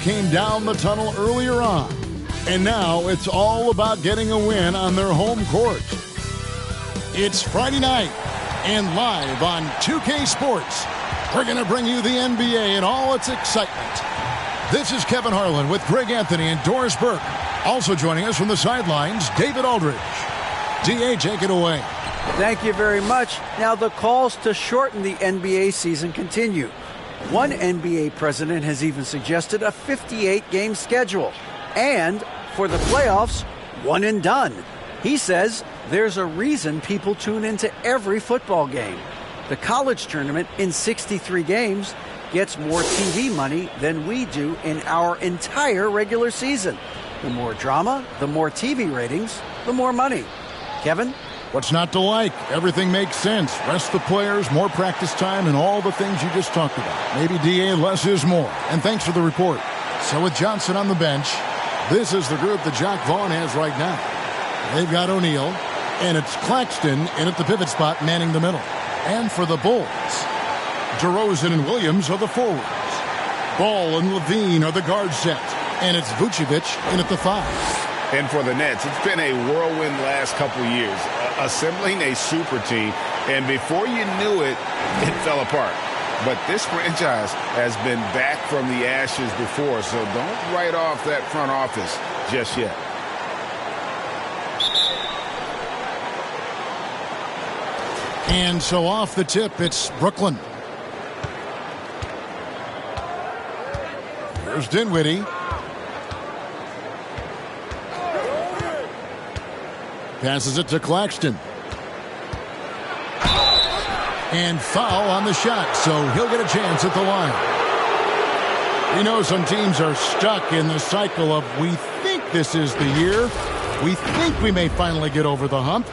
came down the tunnel earlier on. And now it's all about getting a win on their home court. It's Friday night, and live on 2K Sports, we're going to bring you the NBA in all its excitement. This is Kevin Harlan with Greg Anthony and Doris Burke. Also joining us from the sidelines, David Aldridge. D.A., take it away. Thank you very much. Now the calls to shorten the NBA season continue. One NBA president has even suggested a 58-game schedule. And for the playoffs, one and done. He says there's a reason people tune into every football game. The college tournament in 63 games gets more TV money than we do in our entire regular season. The more drama, the more TV ratings, the more money. Kevin? What's not to like? Everything makes sense. Rest the players, more practice time, and all the things you just talked about. Maybe DA, less is more. And thanks for the report. So with Johnson on the bench, this is the group that Jacque Vaughn has right now. They've got O'Neal, and it's Claxton in at the pivot spot manning the middle. And for the Bulls, DeRozan and Williams are the forwards. Ball and Levine are the guard set. And it's Vucevic in at the 5. And for the Nets, it's been a whirlwind last couple years, assembling a super team, and before you knew it, it fell apart. But this franchise has been back from the ashes before, so don't write off that front office just yet. And so off the tip, it's Brooklyn. Here's Dinwiddie. Passes it to Claxton. And foul on the shot, so he'll get a chance at the line. You know, some teams are stuck in the cycle of we think this is the year. We think we may finally get over the hump.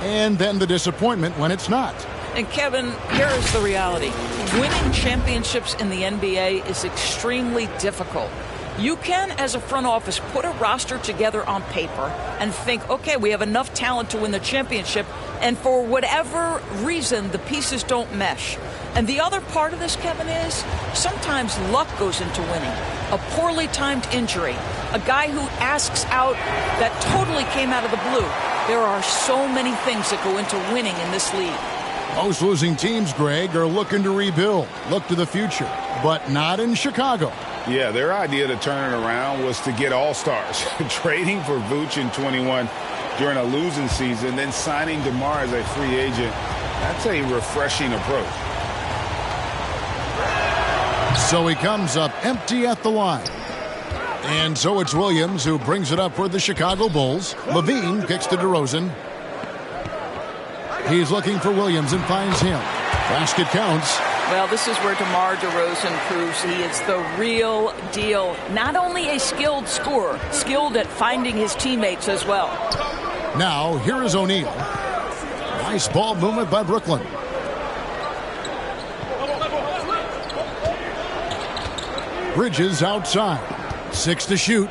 And then the disappointment when it's not. And Kevin, here is the reality. Winning championships in the NBA is extremely difficult. You can, as a front office, put a roster together on paper and think, okay, we have enough talent to win the championship, and for whatever reason, the pieces don't mesh. And the other part of this, Kevin, is sometimes luck goes into winning. A poorly timed injury, a guy who asks out that totally came out of the blue. There are so many things that go into winning in this league. Most losing teams, Greg, are looking to rebuild, look to the future, but not in Chicago. Yeah, their idea to turn it around was to get all-stars. Trading for Vooch in 21 during a losing season, then signing DeMar as a free agent. That's a refreshing approach. So he comes up empty at the line. And so it's Williams who brings it up for the Chicago Bulls. Levine kicks to DeRozan. He's looking for Williams and finds him. Basket counts. Well, this is where DeMar DeRozan proves he is the real deal. Not only a skilled scorer, skilled at finding his teammates as well. Now, here is O'Neal. Nice ball movement by Brooklyn. Bridges outside. 6 to shoot.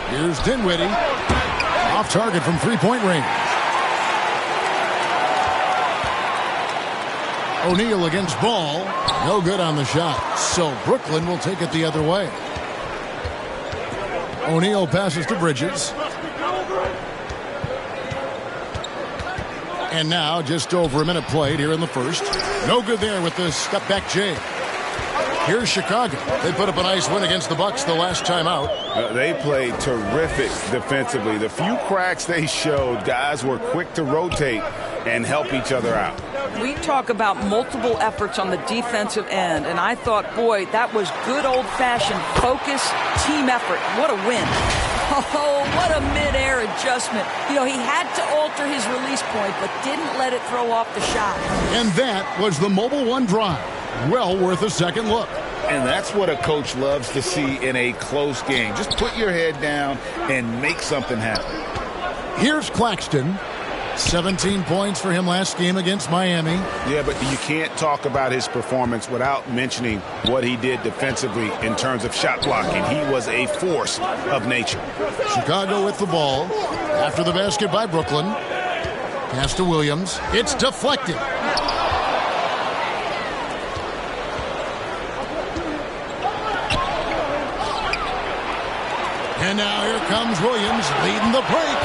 Here's Dinwiddie. Off target from three-point range. O'Neal against Ball. No good on the shot. So Brooklyn will take it the other way. O'Neal passes to Bridges. And now just over a minute played here in the first. No good there with the step-back J. Here's Chicago. They put up a nice win against the Bucks the last time out. They played terrific defensively. The few cracks they showed, guys were quick to rotate and help each other out. We talk about multiple efforts on the defensive end, and I thought, boy, that was good old-fashioned focus, team effort. What a win. Oh, what a mid-air adjustment. You know, he had to alter his release point, but didn't let it throw off the shot. And that was the Mobile One drive. Well worth a second look. And that's what a coach loves to see in a close game. Just put your head down and make something happen. Here's Claxton. 17 points for him last game against Miami. Yeah, but you can't talk about his performance without mentioning what he did defensively in terms of shot blocking. He was a force of nature. Chicago with the ball. After the basket by Brooklyn. Pass to Williams. It's deflected. And now here comes Williams leading the break.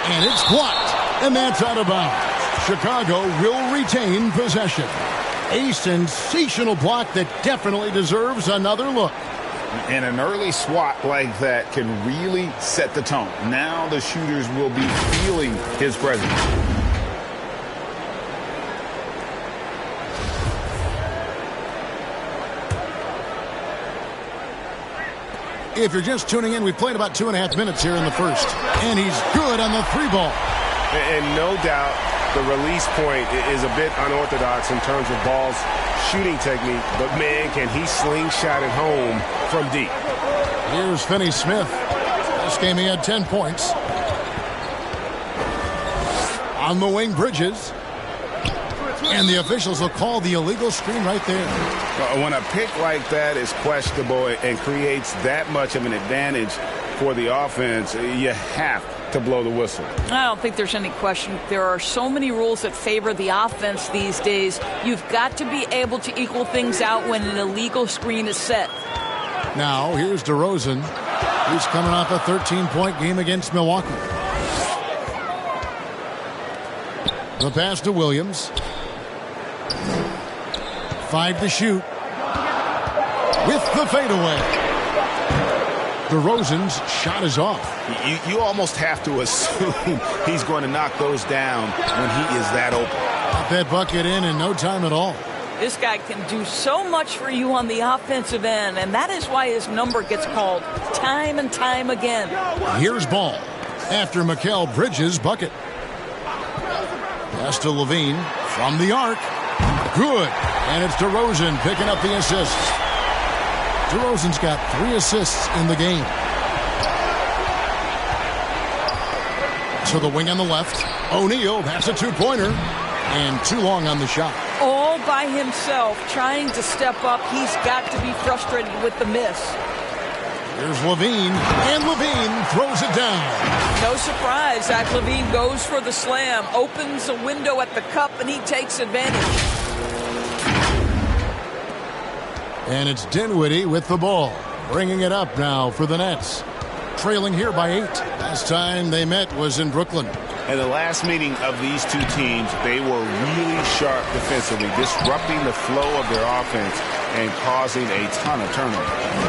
And it's blocked. And that's out of bounds. Chicago will retain possession. A sensational block that definitely deserves another look. And an early swat like that can really set the tone. Now the shooters will be feeling his presence. If you're just tuning in, we played about 2.5 minutes here in the first. And he's good on the 3-ball. And no doubt the release point is a bit unorthodox in terms of ball's shooting technique. But, man, can he slingshot it home from deep. Here's Finney-Smith. This game he had 10 points. On the wing, Bridges. And the officials will call the illegal screen right there. When a pick like that is questionable and creates that much of an advantage for the offense, you have to blow the whistle. I don't think there's any question. There are so many rules that favor the offense these days. You've got to be able to equal things out when an illegal screen is set. Now, here's DeRozan. He's coming off a 13-point game against Milwaukee. The pass to Williams. 5 to shoot. With the fadeaway. DeRozan's shot is off. You almost have to assume he's going to knock those down when he is that open. Got that bucket in no time at all. This guy can do so much for you on the offensive end, and that is why his number gets called time and time again. Here's Ball after Mikal Bridges' bucket. Pass to Levine from the arc. Good. And it's DeRozan picking up the assist. DeRozan's got 3 assists in the game. To the wing on the left. O'Neal, that's a 2-pointer. And too long on the shot. All by himself, trying to step up. He's got to be frustrated with the miss. Here's Levine. And Levine throws it down. No surprise, Zach LaVine goes for the slam. Opens a window at the cup, and he takes advantage. And it's Dinwiddie with the ball. Bringing it up now for the Nets. Trailing here by 8. Last time they met was in Brooklyn. In the last meeting of these two teams, they were really sharp defensively, disrupting the flow of their offense and causing a ton of turnovers.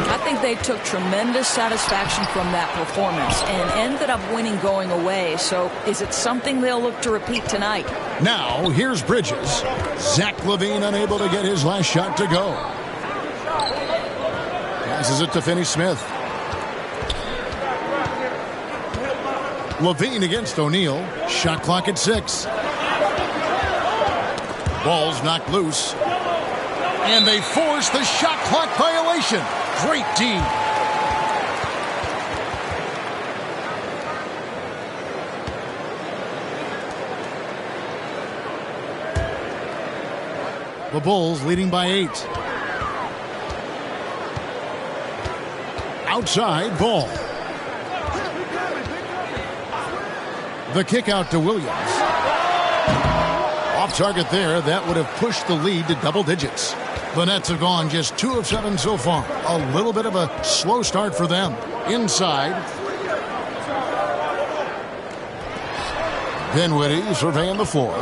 I think they took tremendous satisfaction from that performance and ended up winning going away. So is it something they'll look to repeat tonight? Now, here's Bridges. Zach LaVine unable to get his last shot to go. Passes it to Finney-Smith. LaVine against O'Neal. Shot clock at 6. Ball's knocked loose. And they force the shot clock violation. Great D. The Bulls leading by 8. Outside, Ball. The kick out to Williams. Off target there. That would have pushed the lead to double digits. The Nets have gone just 2 of 7 so far. A little bit of a slow start for them. Inside. Dinwiddie surveying the floor.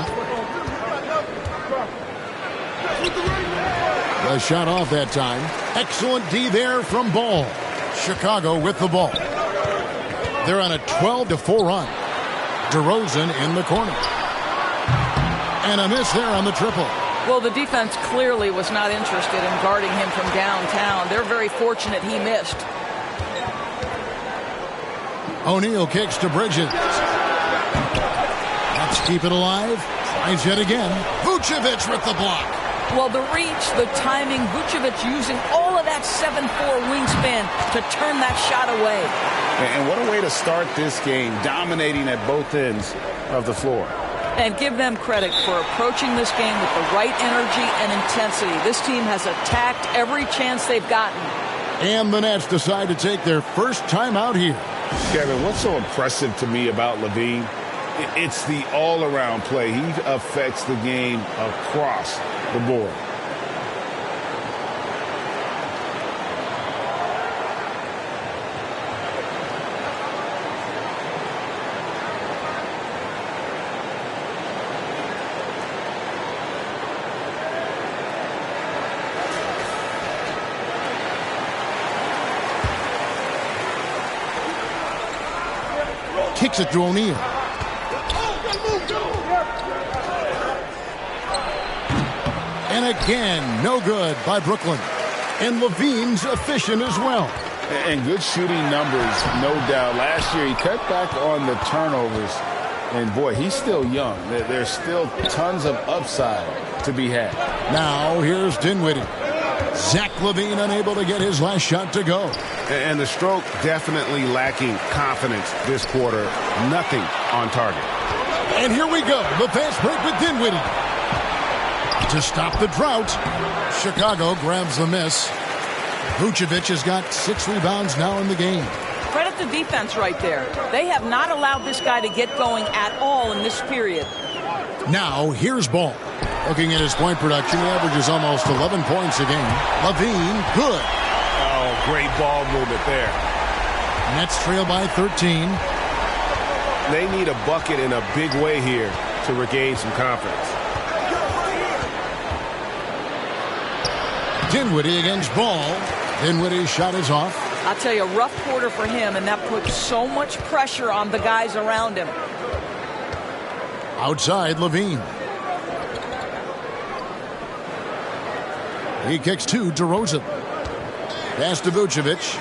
The shot off that time. Excellent D there from Ball. Chicago with the ball. They're on a 12-4 run. DeRozan in the corner. And a miss there on the triple. Well, the defense clearly was not interested in guarding him from downtown. They're very fortunate he missed. O'Neal kicks to Bridges. Let's keep it alive. Tries yet again. Vucevic with the block. Well, the reach, the timing, Vucevic using all of that 7'4 wingspan to turn that shot away. And what a way to start this game, dominating at both ends of the floor. And give them credit for approaching this game with the right energy and intensity. This team has attacked every chance they've gotten. And the Nets decide to take their first time out here. Kevin, what's so impressive to me about LaVine? It's the all-around play. He affects the game across the board. Kicks it to O'Neal. And again, no good by Brooklyn. And Levine's efficient as well. And good shooting numbers, no doubt. Last year, he cut back on the turnovers. And, boy, he's still young. There's still tons of upside to be had. Now, here's Dinwiddie. Zach LaVine unable to get his last shot to go. And the stroke definitely lacking confidence this quarter. Nothing on target. And here we go. The fast break with Dinwiddie. To stop the drought, Chicago grabs the miss. Vucevic has got 6 rebounds now in the game. Credit the defense right there. They have not allowed this guy to get going at all in this period. Now, here's Ball. Looking at his point production, he averages almost 11 points a game. LaVine, good. Oh, great ball movement there. Nets trail by 13. They need a bucket in a big way here to regain some confidence. Dinwiddie against Ball. Dinwiddie's shot is off. I'll tell you, a rough quarter for him, and that puts so much pressure on the guys around him. Outside, LaVine. He kicks to DeRozan. Pass to Vucevic.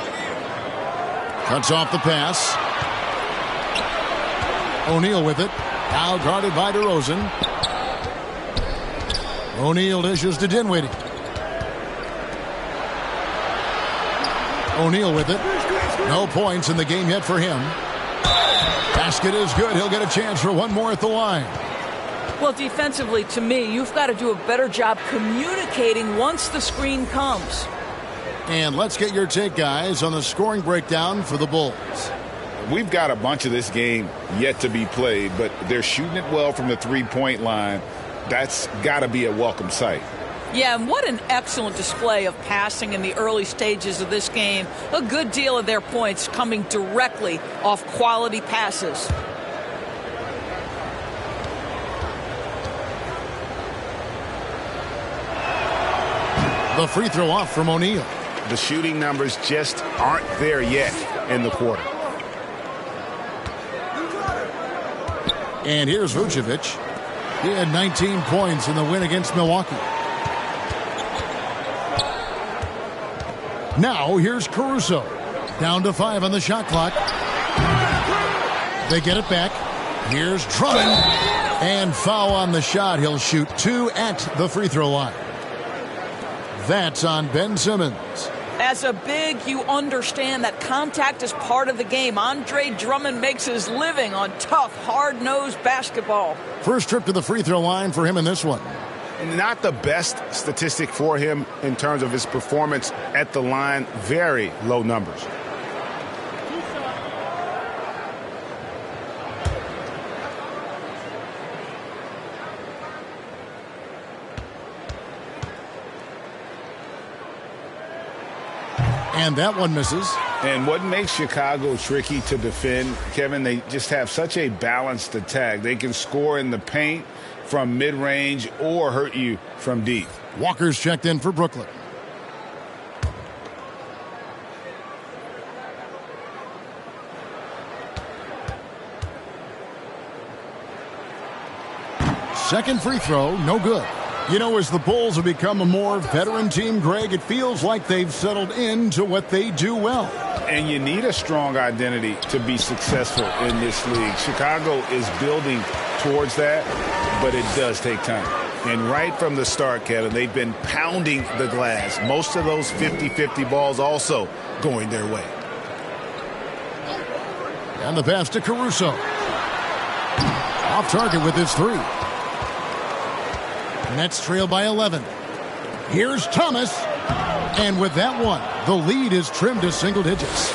Cuts off the pass. O'Neal with it. Now guarded by DeRozan. O'Neal dishes to Dinwiddie. O'Neal with it. No points in the game yet for him. Basket is good. He'll get a chance for one more at the line. Well, defensively, to me, you've got to do a better job communicating once the screen comes. And let's get your take, guys, on the scoring breakdown for the Bulls. We've got a bunch of this game yet to be played, but they're shooting it well from the three-point line. That's got to be a welcome sight. Yeah, and what an excellent display of passing in the early stages of this game. A good deal of their points coming directly off quality passes. The free throw off from O'Neal. The shooting numbers just aren't there yet in the quarter. And here's Vucevic. He had 19 points in the win against Milwaukee. Now here's Caruso. Down to 5 on the shot clock. They get it back. Here's Drummond. And foul on the shot. He'll shoot 2 at the free throw line. That's on Ben Simmons. As a big, you understand that contact is part of the game. Andre Drummond makes his living on tough, hard-nosed basketball. First trip to the free throw line for him in this one. Not the best statistic for him in terms of his performance at the line. Very low numbers. And that one misses. And what makes Chicago tricky to defend, Kevin, they just have such a balanced attack. They can score in the paint from mid-range or hurt you from deep. Walker's checked in for Brooklyn. Second free throw, no good. You know, as the Bulls have become a more veteran team, Greg, it feels like they've settled into what they do well. And you need a strong identity to be successful in this league. Chicago is building towards that, but it does take time. And right from the start, Kevin, they've been pounding the glass. Most of those 50-50 balls also going their way. And the pass to Caruso. Off target with his 3. Nets trail by 11. Here's Thomas. And with that one, the lead is trimmed to single digits.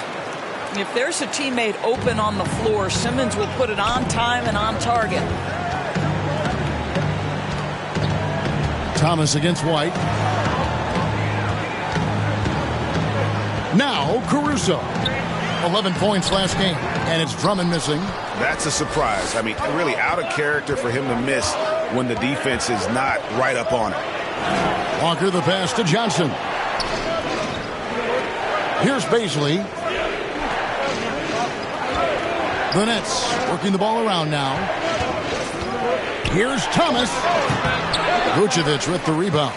If there's a teammate open on the floor, Simmons will put it on time and on target. Thomas against White. Now Caruso. 11 points last game, and it's Drummond missing. That's a surprise. I mean, really out of character for him to miss when the defense is not right up on it. Walker the pass to Johnson. Here's Baisley. The Nets working the ball around now. Here's Thomas. Vucevic with the rebound.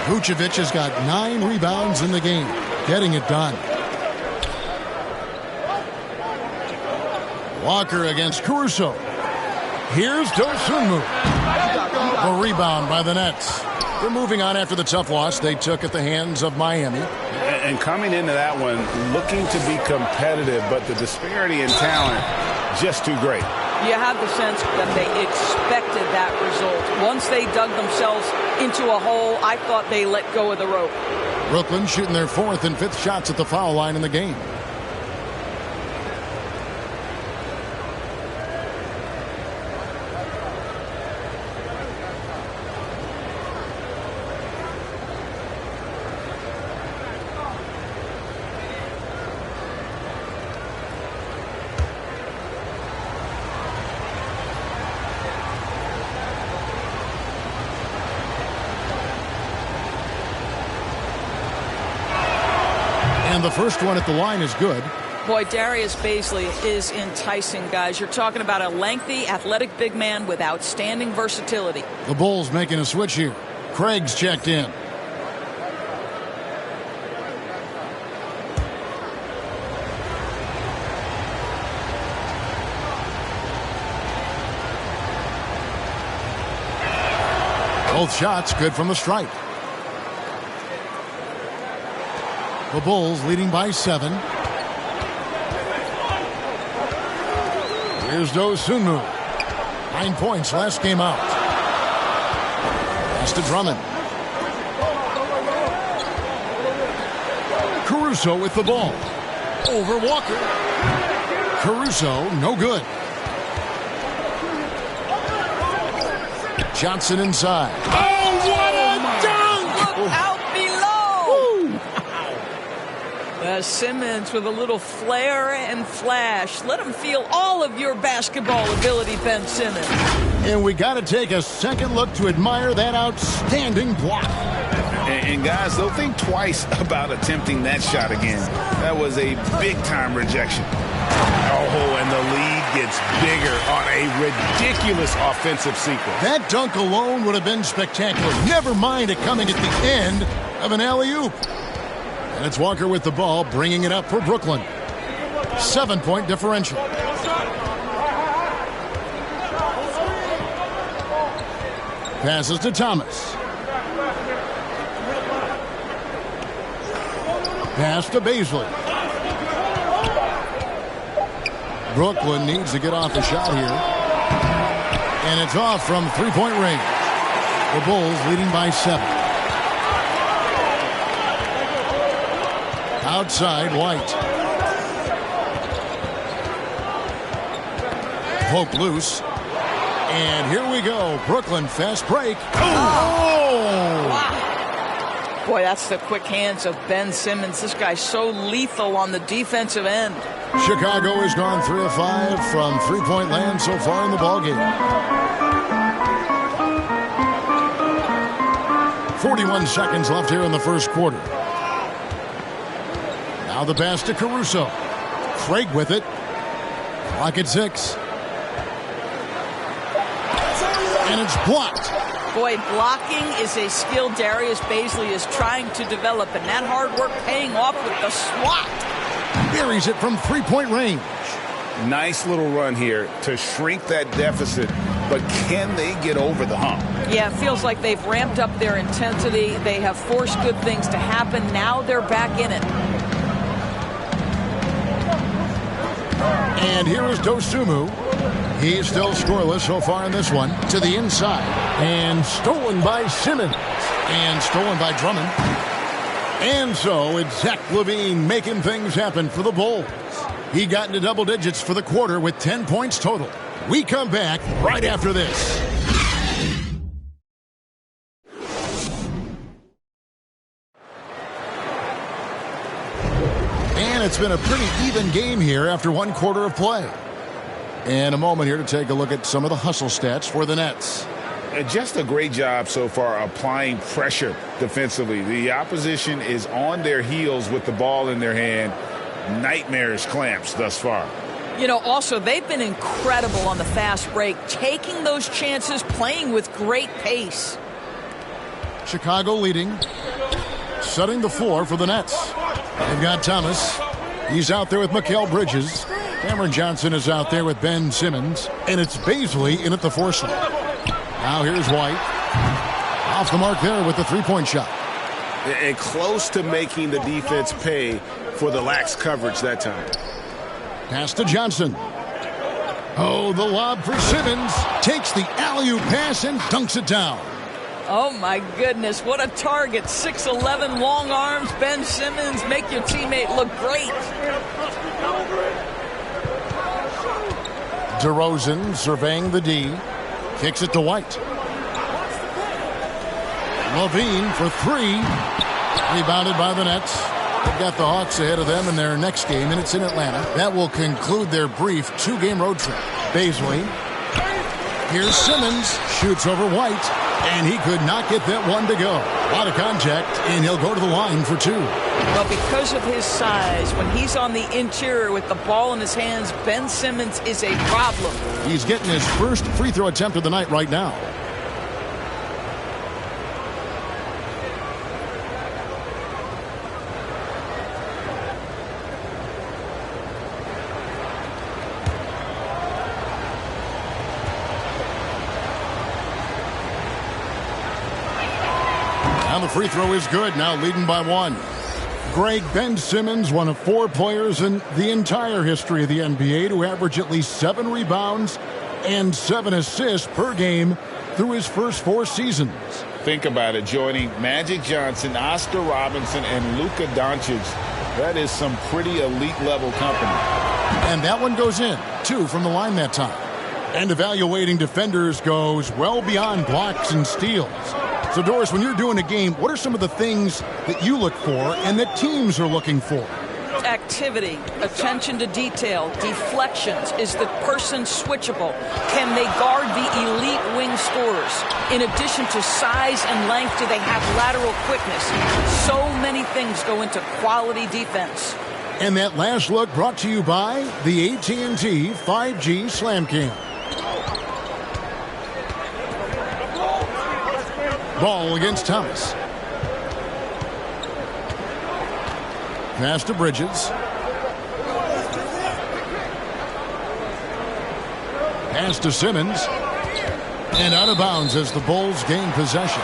Vucevic has got 9 rebounds in the game, getting it done. Walker against Caruso. Here's Dosunmu. A rebound by the Nets. They're moving on after the tough loss they took at the hands of Miami. And coming into that one, looking to be competitive, but the disparity in talent just too great. You have the sense that they expected that result. Once they dug themselves into a hole, I thought they let go of the rope. Brooklyn shooting their 4th and 5th shots at the foul line in the game. And the first one at the line is good. Boy, Darius Bazley is enticing, guys. You're talking about a lengthy, athletic big man with outstanding versatility. The Bulls making a switch here. Craig's checked in. Both shots good from the stripe. The Bulls leading by 7. Here's Dosunmu. 9 points last game out. Pass to Drummond. Caruso with the ball. Over Walker. Caruso, no good. Johnson inside. Oh, what a dunk! Look out below! Simmons with a little flair and flash. Let him feel all of your basketball ability, Ben Simmons. And we got to take a second look to admire that outstanding block. And guys, they'll think twice about attempting that shot again. That was a big-time rejection. Oh, and the lead gets bigger on a ridiculous offensive sequence. That dunk alone would have been spectacular. Never mind it coming at the end of an alley-oop. And it's Walker with the ball, bringing it up for Brooklyn. 7-point differential. Passes to Thomas. Pass to Bazley. Brooklyn needs to get off the shot here. And it's off from three-point range. The Bulls leading by 7. Outside, White. Poke loose. And here we go. Brooklyn fast break. Oh! Wow. Boy, that's the quick hands of Ben Simmons. This guy's so lethal on the defensive end. Chicago has gone 3 of 5 from three-point land so far in the ballgame. 41 seconds left here in the first quarter. Now the pass to Caruso. Craig with it. Clock at 6. And it's blocked. Boy, blocking is a skill Darius Bazley is trying to develop, and that hard work paying off with the swat. Buries it from three-point range. Nice little run here to shrink that deficit, but can they get over the hump? Yeah, it feels like they've ramped up their intensity. They have forced good things to happen. Now they're back in it. And here is Dosunmu. He's still scoreless so far in this one. To the inside. And stolen by Simmons. And stolen by Drummond. And so it's Zach LaVine making things happen for the Bulls. He got into double digits for the quarter with 10 points total. We come back right after this. And it's been a pretty even game here after one quarter of play. And a moment here to take a look at some of the hustle stats for the Nets. Just a great job so far applying pressure defensively. The opposition is on their heels with the ball in their hand. Nightmarish clamps thus far. You know, also, they've been incredible on the fast break, taking those chances, playing with great pace. Chicago leading, setting the floor for the Nets. They've got Thomas. He's out there with Mikal Bridges. Cameron Johnson is out there with Ben Simmons. And it's Bazley in at the 4 slot. Now here's White. Off the mark there with the three-point shot. And close to making the defense pay for the lax coverage that time. Pass to Johnson. Oh, the lob for Simmons. Takes the alley-oop pass and dunks it down. Oh, my goodness. What a target. 6'11", long arms. Ben Simmons, make your teammate look great. DeRozan surveying the D. Kicks it to White. Levine for 3. Rebounded by the Nets. They've got the Hawks ahead of them in their next game, and it's in Atlanta. That will conclude their brief 2-game road trip. Bazley. Here's Simmons. Shoots over White. And he could not get that one to go. A lot of contact, and he'll go to the line for 2. Well, because of his size, when he's on the interior with the ball in his hands, Ben Simmons is a problem. He's getting his first free throw attempt of the night right now. And the free throw is good, now leading by 1. Greg, Ben Simmons, one of 4 players in the entire history of the NBA to average at least 7 rebounds and 7 assists per game through his first 4 seasons. Think about it, joining Magic Johnson, Oscar Robertson, and Luka Doncic. That is some pretty elite-level company. And that one goes in, 2 from the line that time. And evaluating defenders goes well beyond blocks and steals. So, Doris, when you're doing a game, what are some of the things that you look for and that teams are looking for? Activity, attention to detail, deflections. Is the person switchable? Can they guard the elite wing scorers? In addition to size and length, do they have lateral quickness? So many things go into quality defense. And that last look brought to you by the AT&T 5G Slam Cam. Ball against Thomas. Pass to Bridges. Pass to Simmons. And out of bounds as the Bulls gain possession.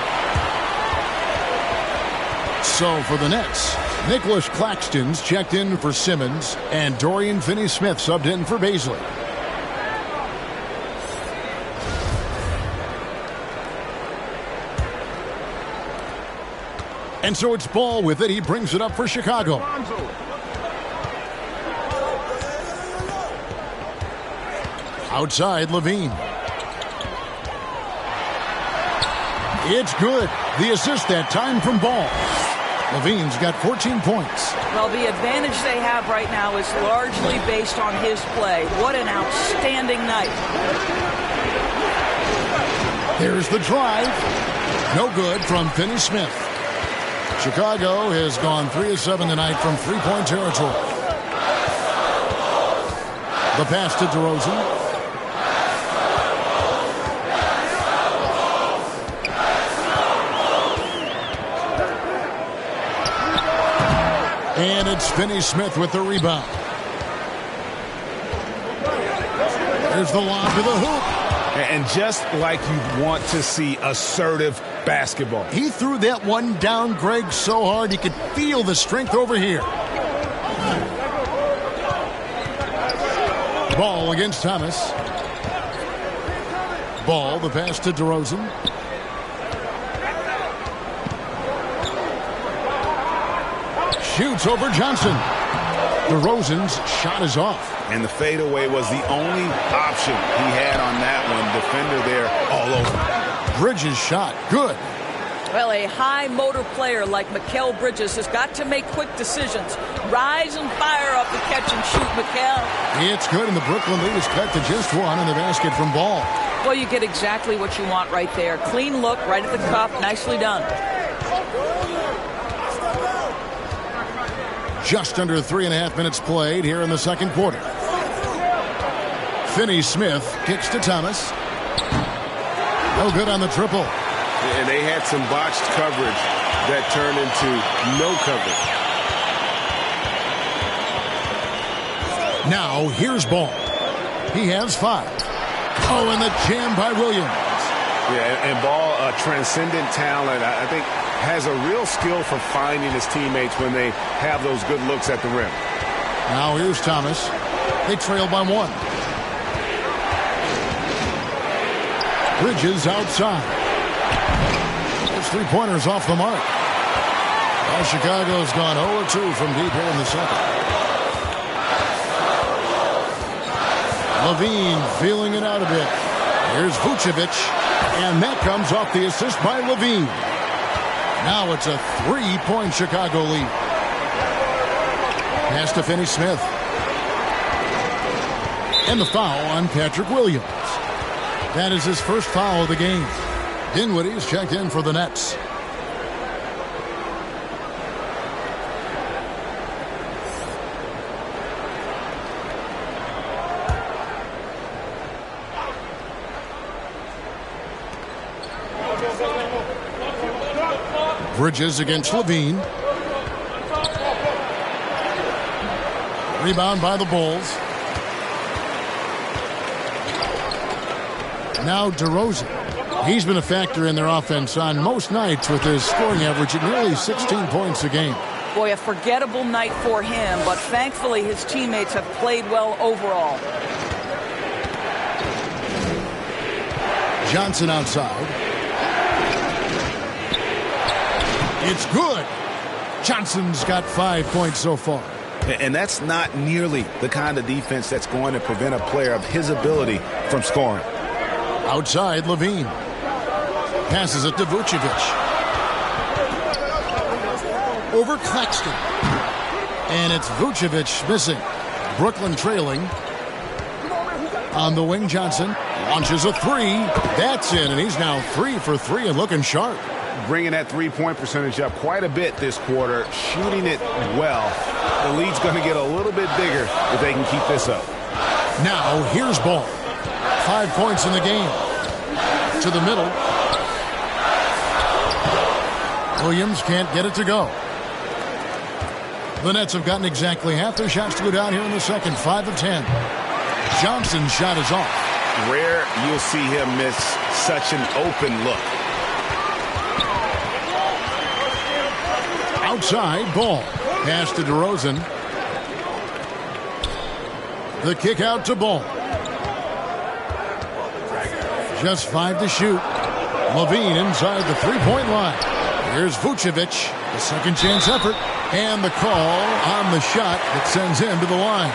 So for the Nets, Nicholas Claxton's checked in for Simmons, and Dorian Finney-Smith subbed in for Bazley. And so it's Ball with it. He brings it up for Chicago. Outside, Levine. It's good. The assist that time from Ball. Levine's got 14 points. Well, the advantage they have right now is largely based on his play. What an outstanding night. There's the drive. No good from Finney-Smith. Chicago has gone 3 of 7 tonight from three-point territory. The pass to DeRozan. And it's Finney-Smith with the rebound. There's the lob to the hoop. And just like you want to see assertive basketball. He threw that one down, Greg, so hard he could feel the strength over here. Ball against Thomas. Ball, the pass to DeRozan. Shoots over Johnson. DeRozan's shot is off. And the fadeaway was the only option he had on that one. Defender there all over. Bridges shot. Good. Well, a high motor player like Mikal Bridges has got to make quick decisions. Rise and fire off the catch and shoot, Mikal. It's good, and the Brooklyn lead is cut to just 1 in the basket from Ball. Well, you get exactly what you want right there. Clean look, right at the cup. Nicely done. Just under 3.5 minutes played here in the second quarter. Finney-Smith kicks to Thomas. No good on the triple. And they had some botched coverage that turned into no coverage. Now here's Ball. He has 5. Oh, and the jam by Williams. Yeah, and Ball, a transcendent talent, I think, has a real skill for finding his teammates when they have those good looks at the rim. Now here's Thomas. They trail by 1. Bridges outside. His three-pointers off the mark. Well, Chicago's gone 0-2 from deep here in the second. Levine feeling it out a bit. Here's Vucevic, and that comes off the assist by Levine. Now it's a 3-point Chicago lead. Pass to Finney-Smith. And the foul on Patrick Williams. That is his first foul of the game. Dinwiddie's checked in for the Nets. Bridges against Levine. Rebound by the Bulls. Now DeRozan. He's been a factor in their offense on most nights with his scoring average at nearly 16 points a game. Boy, a forgettable night for him, but thankfully his teammates have played well overall. Johnson outside. It's good. Johnson's got 5 points so far. And that's not nearly the kind of defense that's going to prevent a player of his ability from scoring. Outside, Levine. Passes it to Vucevic. Over Claxton. And it's Vucevic missing. Brooklyn trailing. On the wing, Johnson launches a 3. That's in, and he's now 3 for 3 and looking sharp. Bringing that three-point percentage up quite a bit this quarter, shooting it well. The lead's going to get a little bit bigger if they can keep this up. Now, here's Ball. 5 points in the game. To the middle. Williams can't get it to go. The Nets have gotten exactly half their shots to go down here in the second. 5 of 10. Johnson's shot is off. Rare you'll see him miss such an open look. Outside, Ball. Pass to DeRozan. The kick out to Ball. Just 5 to shoot. Levine inside the three-point line. Here's Vucevic. The second chance effort. And the call on the shot that sends him to the line.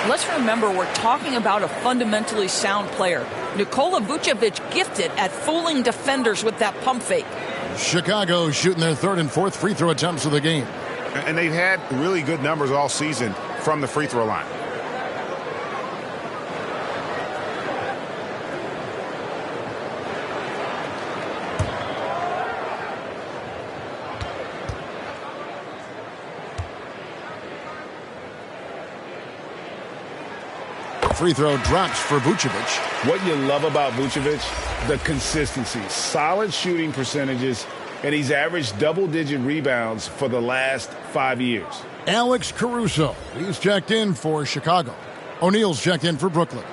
Let's remember we're talking about a fundamentally sound player. Nikola Vucevic gifted at fooling defenders with that pump fake. Chicago shooting their third and fourth free throw attempts of the game. And they've had really good numbers all season from the free throw line. Free throw drops for Vucevic. What you love about Vucevic, the consistency, solid shooting percentages, and he's averaged double-digit rebounds for the last 5 years. Alex Caruso, he's checked in for Chicago. O'Neal's checked in for Brooklyn.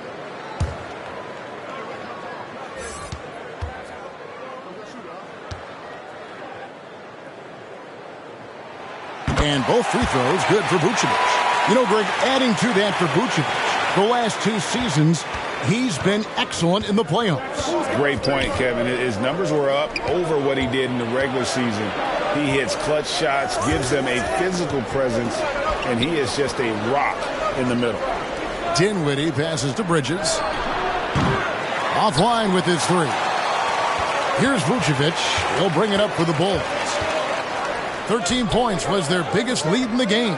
And both free throws good for Vucevic. You know, Greg, adding to that for Vucevic, the last 2 seasons, he's been excellent in the playoffs. Great point, Kevin. His numbers were up over what he did in the regular season. He hits clutch shots, gives them a physical presence, and he is just a rock in the middle. Dinwiddie passes to Bridges. Offline with his 3. Here's Vucevic. He'll bring it up for the Bulls. 13 points was their biggest lead in the game.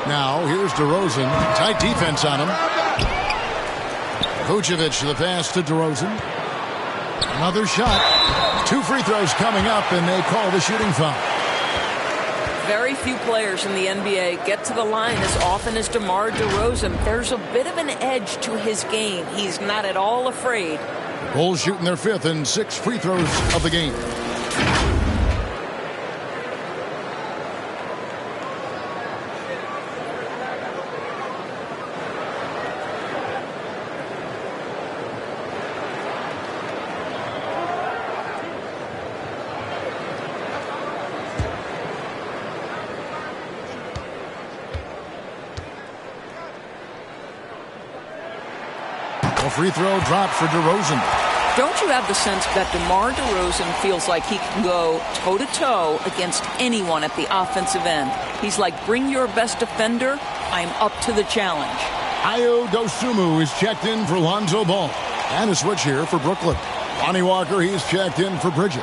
Now, here's DeRozan. Tight defense on him. Vucevic, the pass to DeRozan. Another shot. 2 free throws coming up, and they call the shooting foul. Very few players in the NBA get to the line as often as DeMar DeRozan. There's a bit of an edge to his game. He's not at all afraid. Bulls shooting their 5th and 6 free throws of the game. A free throw dropped for DeRozan. Don't you have the sense that DeMar DeRozan feels like he can go toe-to-toe against anyone at the offensive end? He's like, bring your best defender, I'm up to the challenge. Ayo Dosunmu is checked in for Lonzo Ball. And a switch here for Brooklyn. Lonnie Walker, he's checked in for Bridges.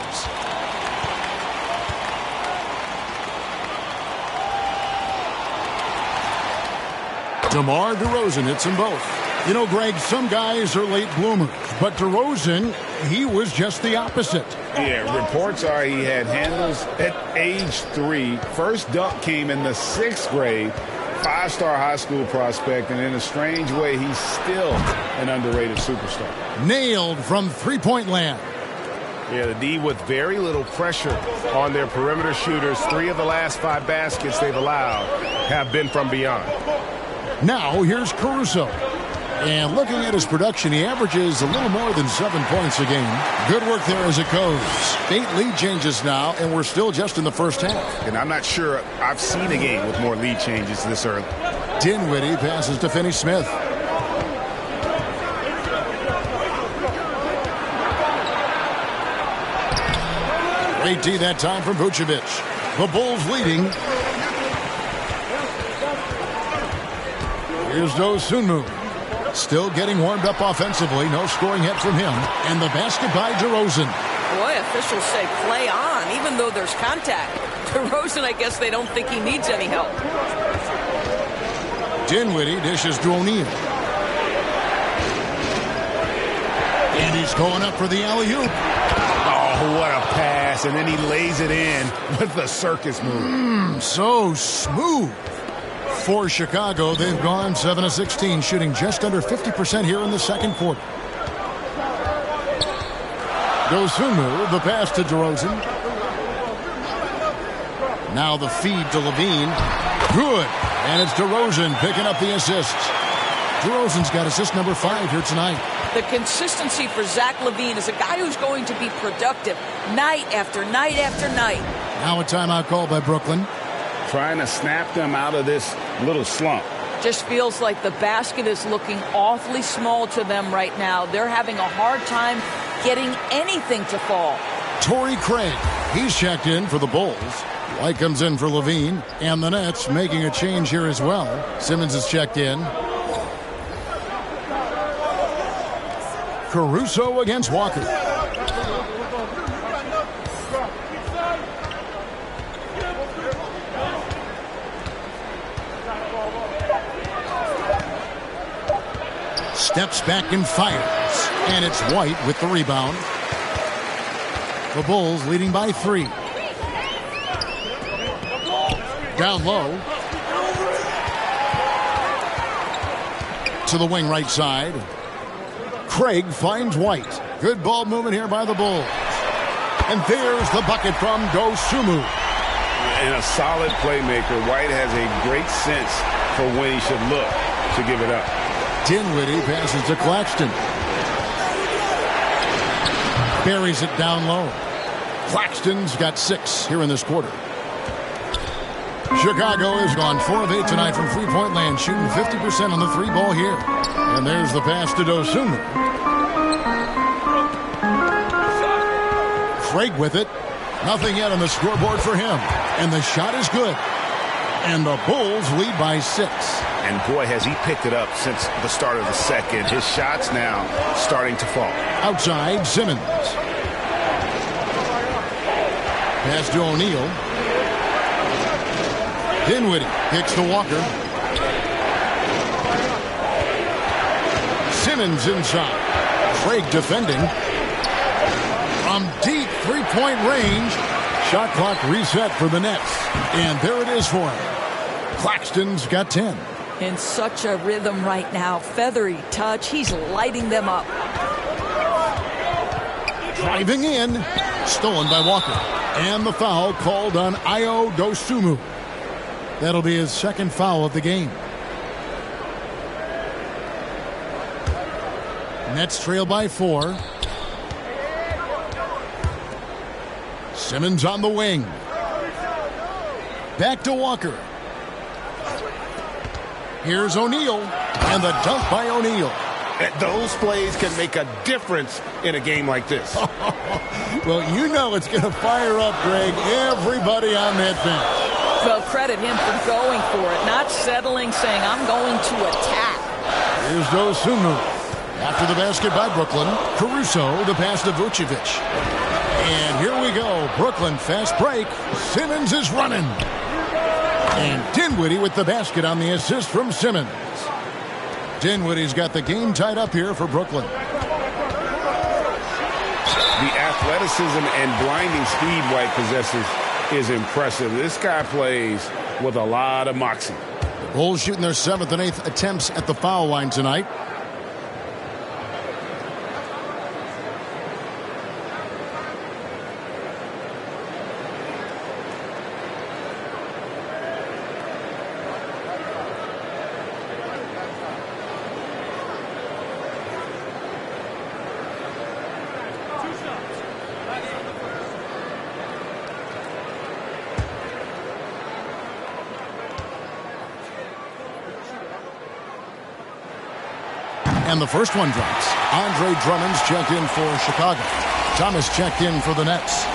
DeMar DeRozan hits them both. You know, Greg, some guys are late bloomers, but DeRozan, he was just the opposite. Yeah, reports are he had handles at age 3. First dunk came in the 6th grade. 5-star high school prospect, and in a strange way, he's still an underrated superstar. Nailed from three-point land. Yeah, the D with very little pressure on their perimeter shooters. 3 of the last 5 baskets they've allowed have been from beyond. Now, here's Caruso. And looking at his production, he averages a little more than 7 points a game. Good work there as it goes. 8 lead changes now, and we're still just in the first half. And I'm not sure I've seen a game with more lead changes this early. Dinwiddie passes to Finney-Smith. Great D that time from Vucevic. The Bulls leading. Here's Dosunmu. Still getting warmed up offensively. No scoring hit from him. And the basket by DeRozan. Boy, officials say play on, even though there's contact. DeRozan, I guess they don't think he needs any help. Dinwiddie dishes to O'Neal. And he's going up for the alley-oop. Oh, what a pass. And then he lays it in with the circus move. So smooth. For Chicago, they've gone 7 of 16, shooting just under 50% here in the second quarter. Dosunmu, the pass to DeRozan. Now the feed to Levine. Good. And it's DeRozan picking up the assists. DeRozan's got assist number 5 here tonight. The consistency for Zach LaVine is a guy who's going to be productive night after night after night. Now a timeout call by Brooklyn. Trying to snap them out of this little slump. Just feels like the basket is looking awfully small to them right now. They're having a hard time getting anything to fall. Torrey Craig, he's checked in for the Bulls. White comes in for Levine, and the Nets making a change here as well. Simmons is checked in. Caruso against Walker. Steps back and fires. And it's White with the rebound. The Bulls leading by 3. Down low. To the wing right side. Craig finds White. Good ball movement here by the Bulls. And there's the bucket from Dosunmu. And a solid playmaker. White has a great sense for when he should look to give it up. Dinwiddie passes to Claxton. Buries it down low. Claxton's got 6 here in this quarter. Chicago has gone 4 of 8 tonight from three-point land, shooting 50% on the 3-ball here. And there's the pass to Dosunmu. Craig with it. Nothing yet on the scoreboard for him. And the shot is good. And the Bulls lead by 6. And boy, has he picked it up since the start of the second. His shot's now starting to fall. Outside, Simmons. Pass to O'Neal. Dinwiddie kicks to Walker. Simmons inside. Craig defending. From deep three-point range. Shot clock reset for the Nets. And there it is for him. Claxton's got 10. In such a rhythm right now. Feathery touch. He's lighting them up. Driving in. Stolen by Walker. And the foul called on Ayo Dosunmu. That'll be his second foul of the game. Nets trail by 4. Simmons on the wing. Back to Walker. Here's O'Neal. And the dunk by O'Neal. Those plays can make a difference in a game like this. Well, you know it's going to fire up, Greg, everybody on that bench. Well, credit him for going for it, not settling, saying, I'm going to attack. Here's Dosunmu. After the basket by Brooklyn, Caruso, the pass to Vucevic. And here we go. Brooklyn, fast break. Simmons is running. And Dinwiddie with the basket on the assist from Simmons. Dinwiddie's got the game tied up here for Brooklyn. The athleticism and blinding speed White possesses is impressive. This guy plays with a lot of moxie. The Bulls shooting their 7th and 8th attempts at the foul line tonight. And the first one drops. Andre Drummond's checked in for Chicago. Thomas checked in for the Nets.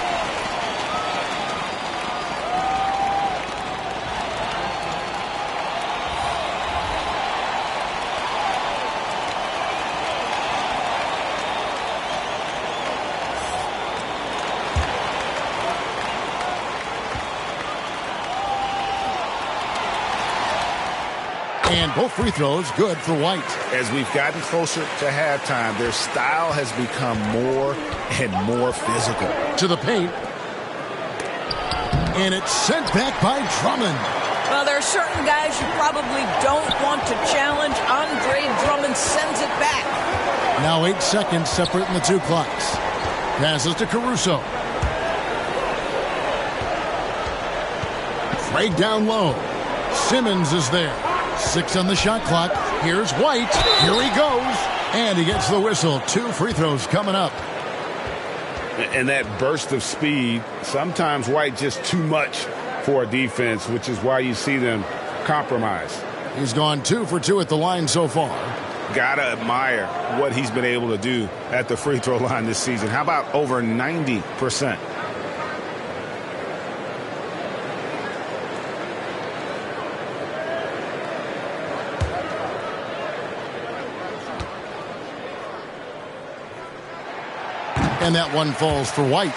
And both free throws good for White. As we've gotten closer to halftime, their style has become more and more physical. To the paint. And it's sent back by Drummond. Well, there are certain guys you probably don't want to challenge. Andre Drummond sends it back. Now 8 seconds separating the two clocks. Passes to Caruso. Craig down low. Simmons is there. 6 on the shot clock. Here's White. Here he goes. And he gets the whistle. 2 free throws coming up. And that burst of speed, sometimes White just too much for a defense, which is why you see them compromise. He's gone 2 for 2 at the line so far. Gotta admire what he's been able to do at the free throw line this season. How about over 90%? And that one falls for White.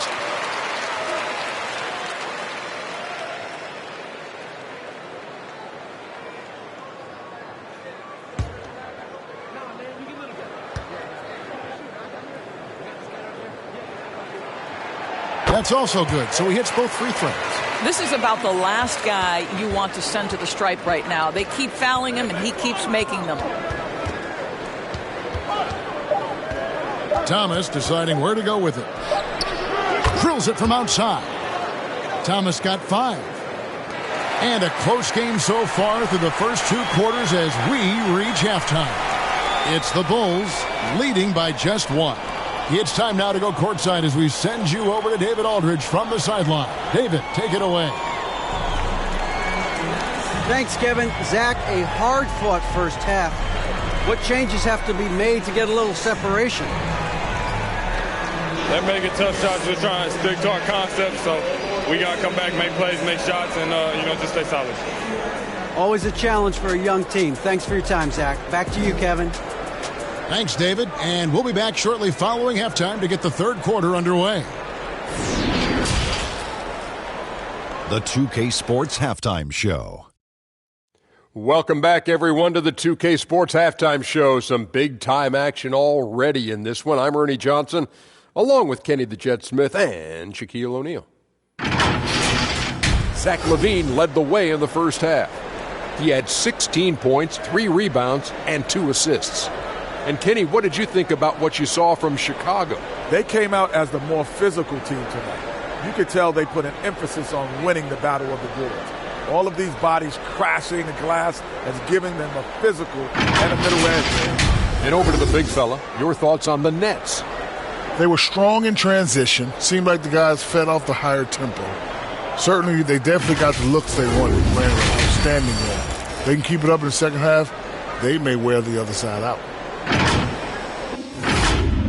That's also good. So he hits both free throws. This is about the last guy you want to send to the stripe right now. They keep fouling him, and he keeps making them. Thomas deciding where to go with it. Drills it from outside. Thomas got 5. And a close game so far through the first 2 quarters as we reach halftime. It's the Bulls leading by just 1. It's time now to go courtside as we send you over to David Aldridge from the sideline. David, take it away. Thanks, Kevin. Zach, a hard-fought first half. What changes have to be made to get a little separation? They're making tough shots. We're trying to stick to our concept, so we got to come back, make plays, make shots, and, just stay solid. Always a challenge for a young team. Thanks for your time, Zach. Back to you, Kevin. Thanks, David. And we'll be back shortly following halftime to get the third quarter underway. The 2K Sports Halftime Show. Welcome back, everyone, to the 2K Sports Halftime Show. Some big-time action already in this one. I'm Ernie Johnson, along with Kenny the Jet Smith and Shaquille O'Neal. Zach LaVine led the way in the first half. He had 16 points, 3 rebounds, and 2 assists. And Kenny, what did you think about what you saw from Chicago? They came out as the more physical team tonight. You could tell they put an emphasis on winning the battle of the boards. All of these bodies crashing the glass has given them a physical and a middle edge. And over to the big fella, your thoughts on the Nets. They were strong in transition. Seemed like the guys fed off the higher tempo. Certainly, they definitely got the looks they wanted, playing outstanding role. They can keep it up in the second half, they may wear the other side out.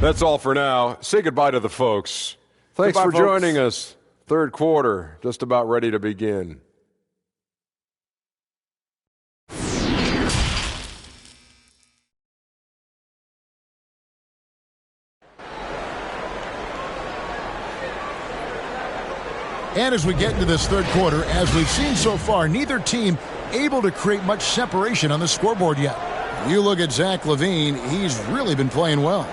That's all for now. Say goodbye to the folks. Thanks for joining us. Third quarter, just about ready to begin. And as we get into this third quarter, as we've seen so far, neither team able to create much separation on the scoreboard yet. You look at Zach LaVine, he's really been playing well.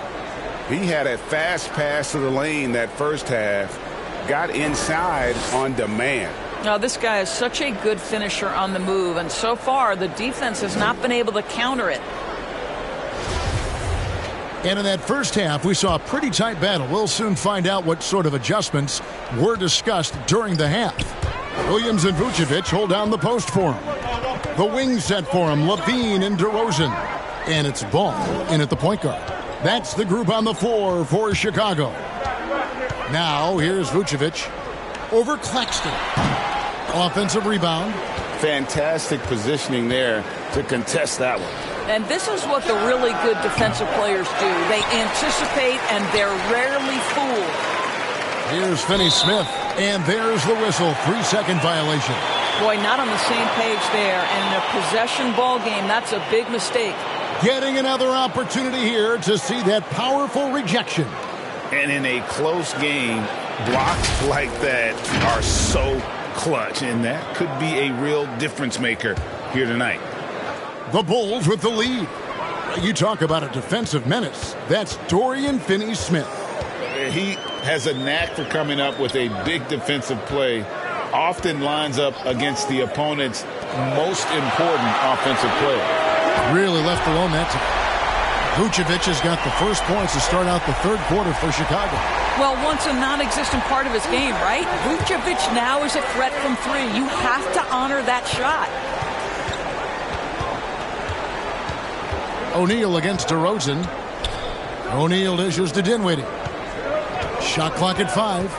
He had a fast pass to the lane that first half, got inside on demand. Now, this guy is such a good finisher on the move, and so far the defense has not been able to counter it. And in that first half, we saw a pretty tight battle. We'll soon find out what sort of adjustments were discussed during the half. Williams and Vucevic hold down the post for him. The wing set for him, LaVine and DeRozan. And it's Ball in at the point guard. That's the group on the floor for Chicago. Now, here's Vucevic over Claxton. Offensive rebound. Fantastic positioning there to contest that one. And this is what the really good defensive players do. They anticipate, and they're rarely fooled. Here's Finney-Smith, and there's the whistle. 3-second violation. Boy, not on the same page there. And in a possession ball game, that's a big mistake. Getting another opportunity here to see that powerful rejection. And in a close game, blocks like that are so clutch, and that could be a real difference maker here tonight. The Bulls with the lead. You talk about a defensive menace. That's Dorian Finney-Smith. He has a knack for coming up with a big defensive play. Often lines up against the opponent's most important offensive play. Really left alone that time. Vucevic has got the first points to start out the third quarter for Chicago. Well, once a non-existent part of his game, right? Vucevic now is a threat from three. You have to honor that shot. O'Neal against DeRozan. O'Neal dishes to Dinwiddie. Shot clock at 5.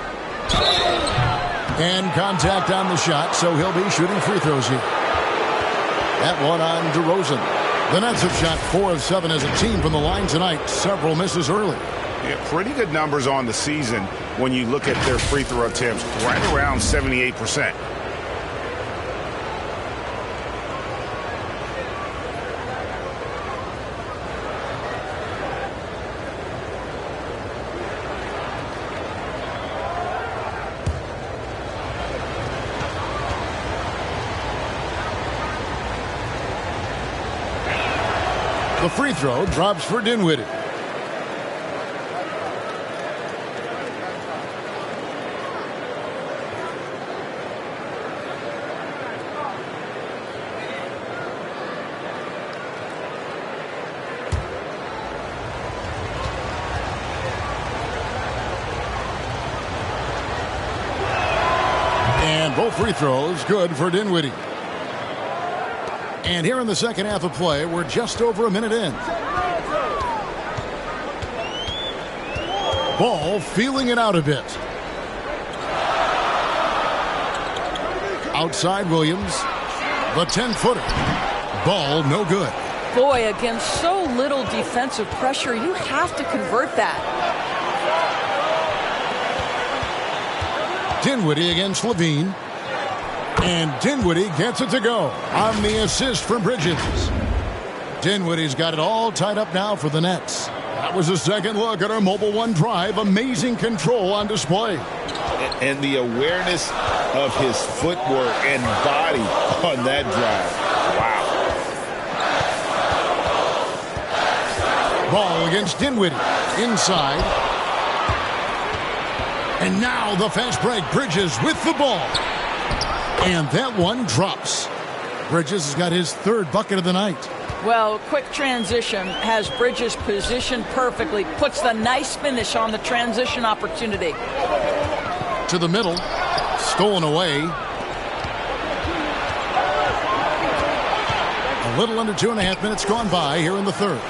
And contact on the shot, so he'll be shooting free throws here. That one on DeRozan. The Nets have shot 4 of 7 as a team from the line tonight. Several misses early. Yeah, pretty good numbers on the season when you look at their free throw attempts, right around 78%. The free throw drops for Dinwiddie. And both free throws good for Dinwiddie. And here in the second half of play, we're just over a minute in. Ball feeling it out a bit. Outside Williams. The 10-footer. Ball no good. Boy, against so little defensive pressure, you have to convert that. Dinwiddie against LaVine. And Dinwiddie gets it to go on the assist from Bridges. Dinwiddie's got it all tied up now for the Nets. That was a second look at our Mobile One drive. Amazing control on display. And the awareness of his footwork and body on that drive. Wow. Ball against Dinwiddie. Inside. And now the fast break. Bridges with the ball. And that one drops. Bridges has got his third bucket of the night. Well, quick transition has Bridges positioned perfectly. Puts the nice finish on the transition opportunity. To the middle. Stolen away. A little under 2.5 minutes gone by here in the third.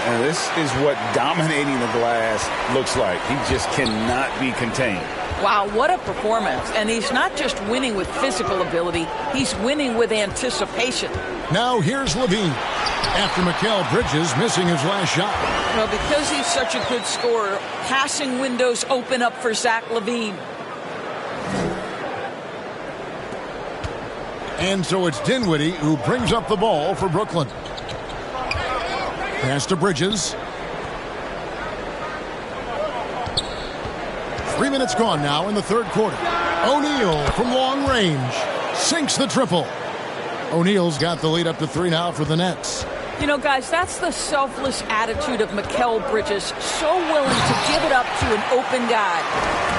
And this is what dominating the glass looks like. He just cannot be contained. Wow, what a performance. And he's not just winning with physical ability, he's winning with anticipation. Now here's Levine. After Mikal Bridges missing his last shot. Well, because he's such a good scorer, passing windows open up for Zach LaVine. And so it's Dinwiddie who brings up the ball for Brooklyn. Pass to Bridges. 3 minutes gone now in the third quarter. O'Neal from long range sinks the triple. O'Neal's got the lead up to 3 now for the Nets. You know, guys, that's the selfless attitude of Mikal Bridges. So willing to give it up to an open guy.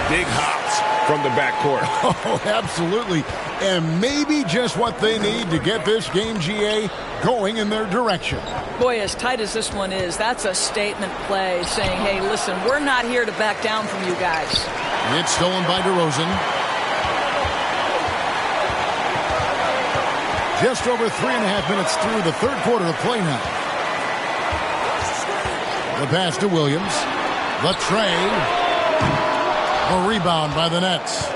Big hops from the backcourt. Oh, absolutely. And maybe just what they need to get this game, GA, going in their direction. Boy, as tight as this one is, that's a statement play saying, hey, listen, we're not here to back down from you guys. It's stolen by DeRozan. Just over 3.5 minutes through the third quarter of play now. The pass to Williams. The tray. A rebound by the Nets.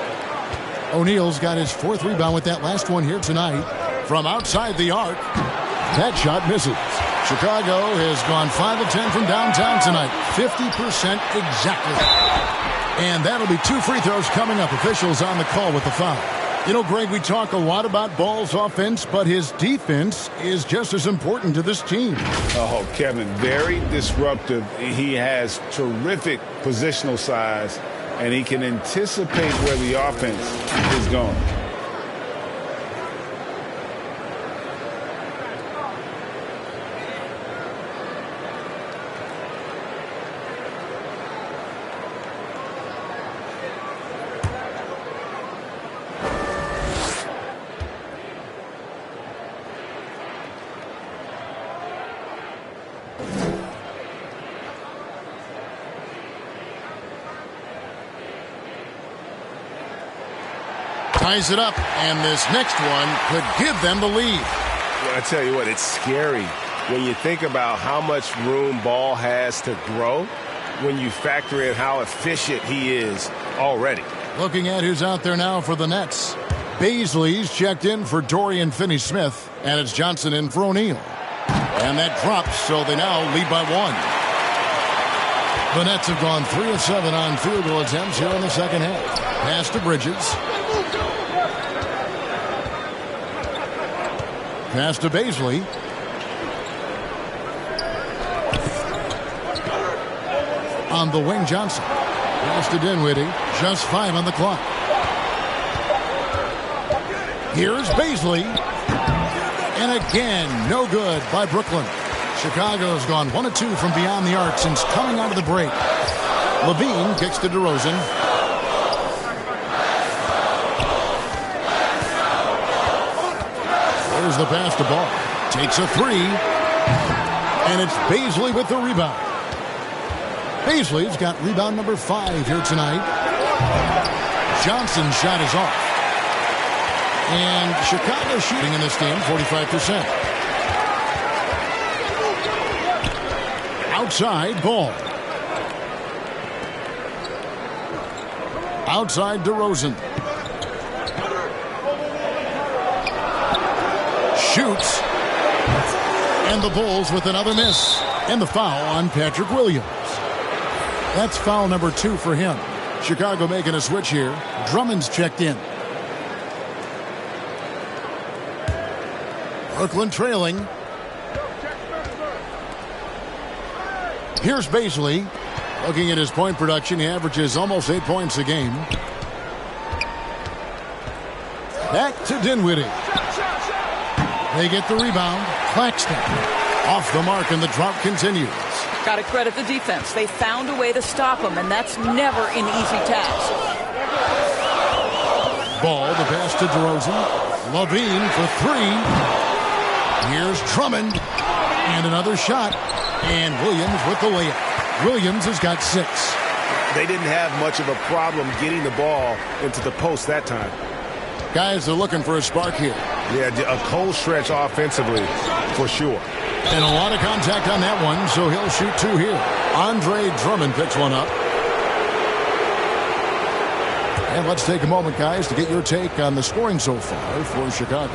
O'Neal's got his fourth rebound with that last one here tonight. From outside the arc. That shot misses. Chicago has gone 5 of 10 from downtown tonight. 50% exactly. And that'll be 2 free throws coming up. Officials on the call with the foul. You know, Greg, we talk a lot about Ball's offense, but his defense is just as important to this team. Oh, Kevin, very disruptive. He has terrific positional size, and he can anticipate where the offense is going. Ties it up, and this next one could give them the lead. Well, I tell you what, it's scary when you think about how much room Ball has to grow when you factor in how efficient he is already. Looking at who's out there now for the Nets. Baisley's checked in for Dorian Finney-Smith, and it's Johnson in for O'Neal. And that drops, so they now lead by 1. The Nets have gone 3 of 7 on field goal attempts here in the second half. Pass to Bridges. Pass to Baisley. On the wing, Johnson. Pass to Dinwiddie. Just 5 on the clock. Here's Baisley. And again, no good by Brooklyn. Chicago's gone 1 of 2 from beyond the arc since coming out of the break. LaVine kicks to DeRozan. There's the pass to Ball. Takes a 3. And it's Baisley with the rebound. Baisley's got rebound number 5 here tonight. Johnson's shot is off. And Chicago shooting in this game 45%. Outside, Ball. Outside, DeRozan. Shoots. And the Bulls with another miss. And the foul on Patrick Williams. That's foul number 2 for him. Chicago making a switch here. Drummond's checked in. Brooklyn trailing. Here's Baisley. Looking at his point production, he averages almost 8 points a game. Back to Dinwiddie. They get the rebound. Claxton off the mark, and the drop continues. Got to credit the defense. They found a way to stop him, and that's never an easy task. Ball, the pass to DeRozan. Levine for three. Here's Drummond. And another shot. And Williams with the layup. Williams has got 6. They didn't have much of a problem getting the ball into the post that time. Guys are looking for a spark here. Yeah, a cold stretch offensively for sure. And a lot of contact on that one, so he'll shoot 2 here. Andre Drummond picks one up. And let's take a moment, guys, to get your take on the scoring so far for Chicago.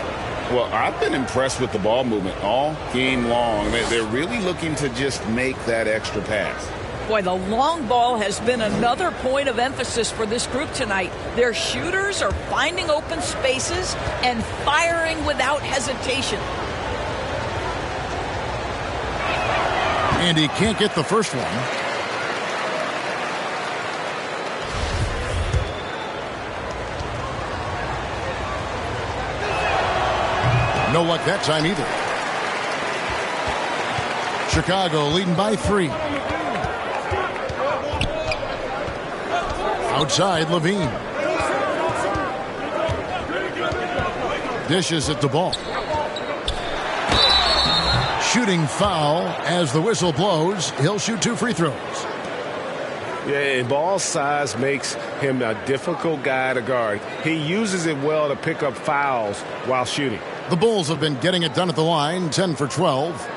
Well, I've been impressed with the ball movement all game long. They're really looking to just make that extra pass. Boy, the long ball has been another point of emphasis for this group tonight. Their shooters are finding open spaces and firing without hesitation. And he can't get the first one. No luck that time either. Chicago leading by 3. Outside, Levine. Dishes at the ball. Shooting foul as the whistle blows. He'll shoot 2 free throws. Yeah, ball size makes him a difficult guy to guard. He uses it well to pick up fouls while shooting. The Bulls have been getting it done at the line, 10 for 12.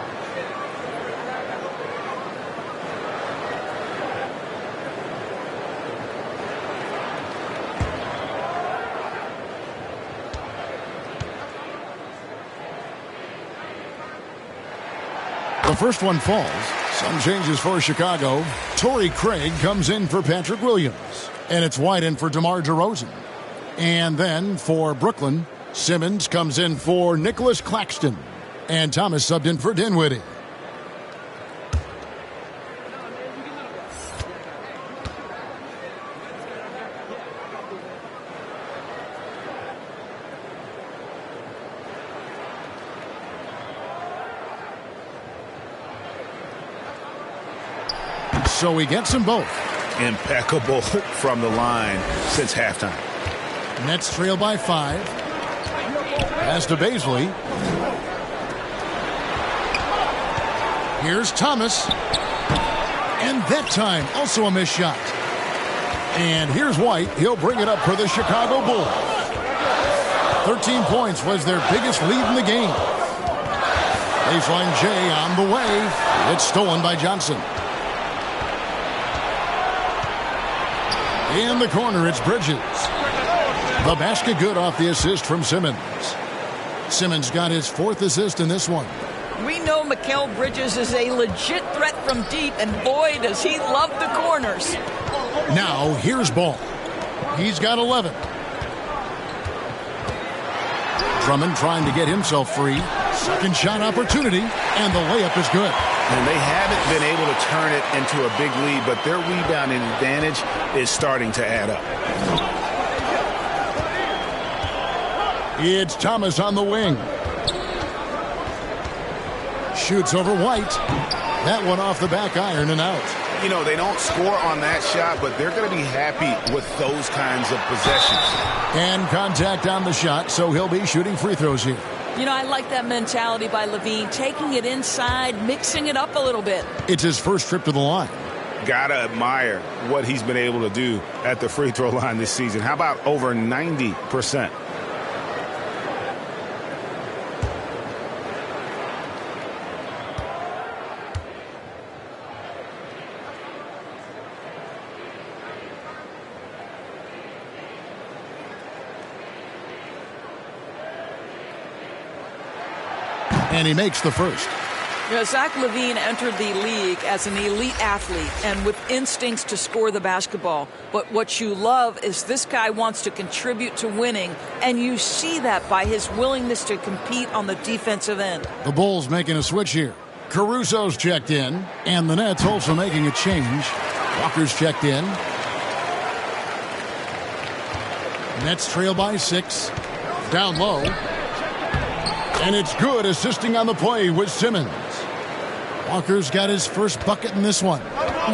The first one falls. Some changes for Chicago. Torrey Craig comes in for Patrick Williams. And it's White in for DeMar DeRozan. And then for Brooklyn, Simmons comes in for Nicholas Claxton. And Thomas subbed in for Dinwiddie. So he gets them both. Impeccable from the line since halftime. Nets trail by 5. Pass to Bazley. Here's Thomas. And that time, also a missed shot. And here's White. He'll bring it up for the Chicago Bulls. 13 points was their biggest lead in the game. Baseline J on the way. It's stolen by Johnson. In the corner, it's Bridges. The basket good off the assist from Simmons. Simmons got his 4th assist in this one. We know Mikal Bridges is a legit threat from deep, and boy, does he love the corners. Now, here's Ball. He's got 11. Drummond trying to get himself free. Second shot opportunity, and the layup is good. And they haven't been able to turn it into a big lead, but their rebounding advantage is starting to add up. It's Thomas on the wing. Shoots over White. That one off the back iron and out. You know, they don't score on that shot, but they're going to be happy with those kinds of possessions. And contact on the shot, so he'll be shooting free throws here. You know, I like that mentality by Levine, taking it inside, mixing it up a little bit. It's his first trip to the line. Gotta admire what he's been able to do at the free throw line this season. How about over 90%? And he makes the first. You know, Zach LaVine entered the league as an elite athlete and with instincts to score the basketball. But what you love is this guy wants to contribute to winning, and you see that by his willingness to compete on the defensive end. The Bulls making a switch here. Caruso's checked in, and the Nets also making a change. Walker's checked in. Nets trail by 6. Down low. And it's good, assisting on the play with Simmons. Walker's got his first bucket in this one.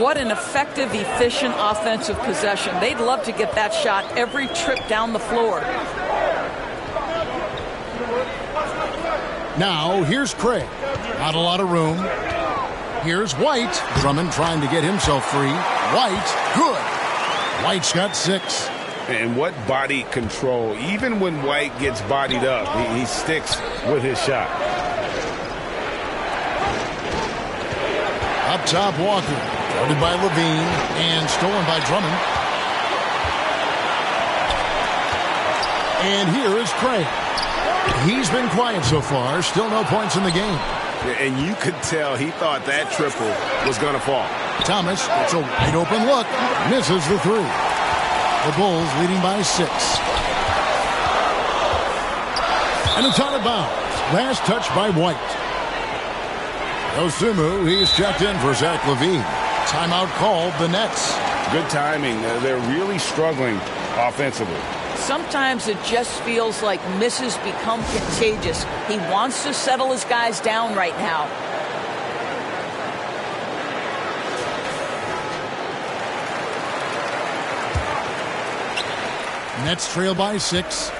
What an effective, efficient offensive possession. They'd love to get that shot every trip down the floor. Now, here's Craig. Not a lot of room. Here's White. Drummond trying to get himself free. White, good. White's got 6. And what body control. Even when White gets bodied up, he sticks with his shot. Up top, Walker. Guarded by Levine and stolen by Drummond. And here is Craig. He's been quiet so far. Still no points in the game. And you could tell he thought that triple was going to fall. Thomas gets a wide open look. Misses the 3. The Bulls leading by 6. And it's out of bounds. Last touch by White. Dosunmu, he's checked in for Zach LaVine. Timeout called, the Nets. Good timing. They're really struggling offensively. Sometimes it just feels like misses become contagious. He wants to settle his guys down right now. Nets trail by 6.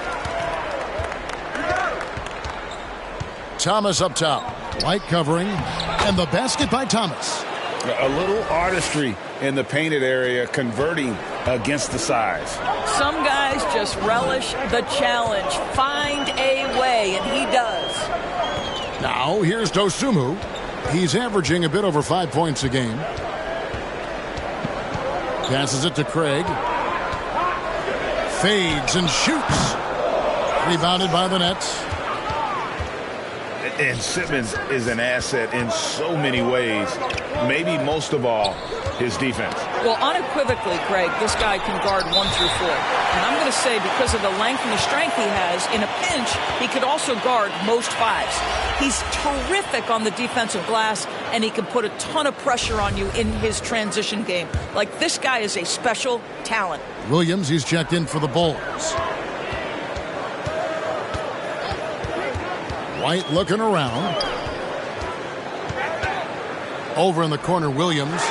Thomas up top. White covering. And the basket by Thomas. A little artistry in the painted area, converting against the size. Some guys just relish the challenge. Find a way, and he does. Now, here's Dosunmu. He's averaging a bit over 5 points a game. Passes it to Craig. Fades and shoots. Rebounded by the Nets. And Simmons is an asset in so many ways. Maybe most of all, his defense. Well, unequivocally, Craig, this guy can guard 1 through 4. And I'm going to say because of the length and the strength he has, in a pinch, he could also guard most 5s. He's terrific on the defensive glass, and he can put a ton of pressure on you in his transition game. Like, this guy is a special talent. Williams, he's checked in for the Bulls. White looking around. Over in the corner, Williams.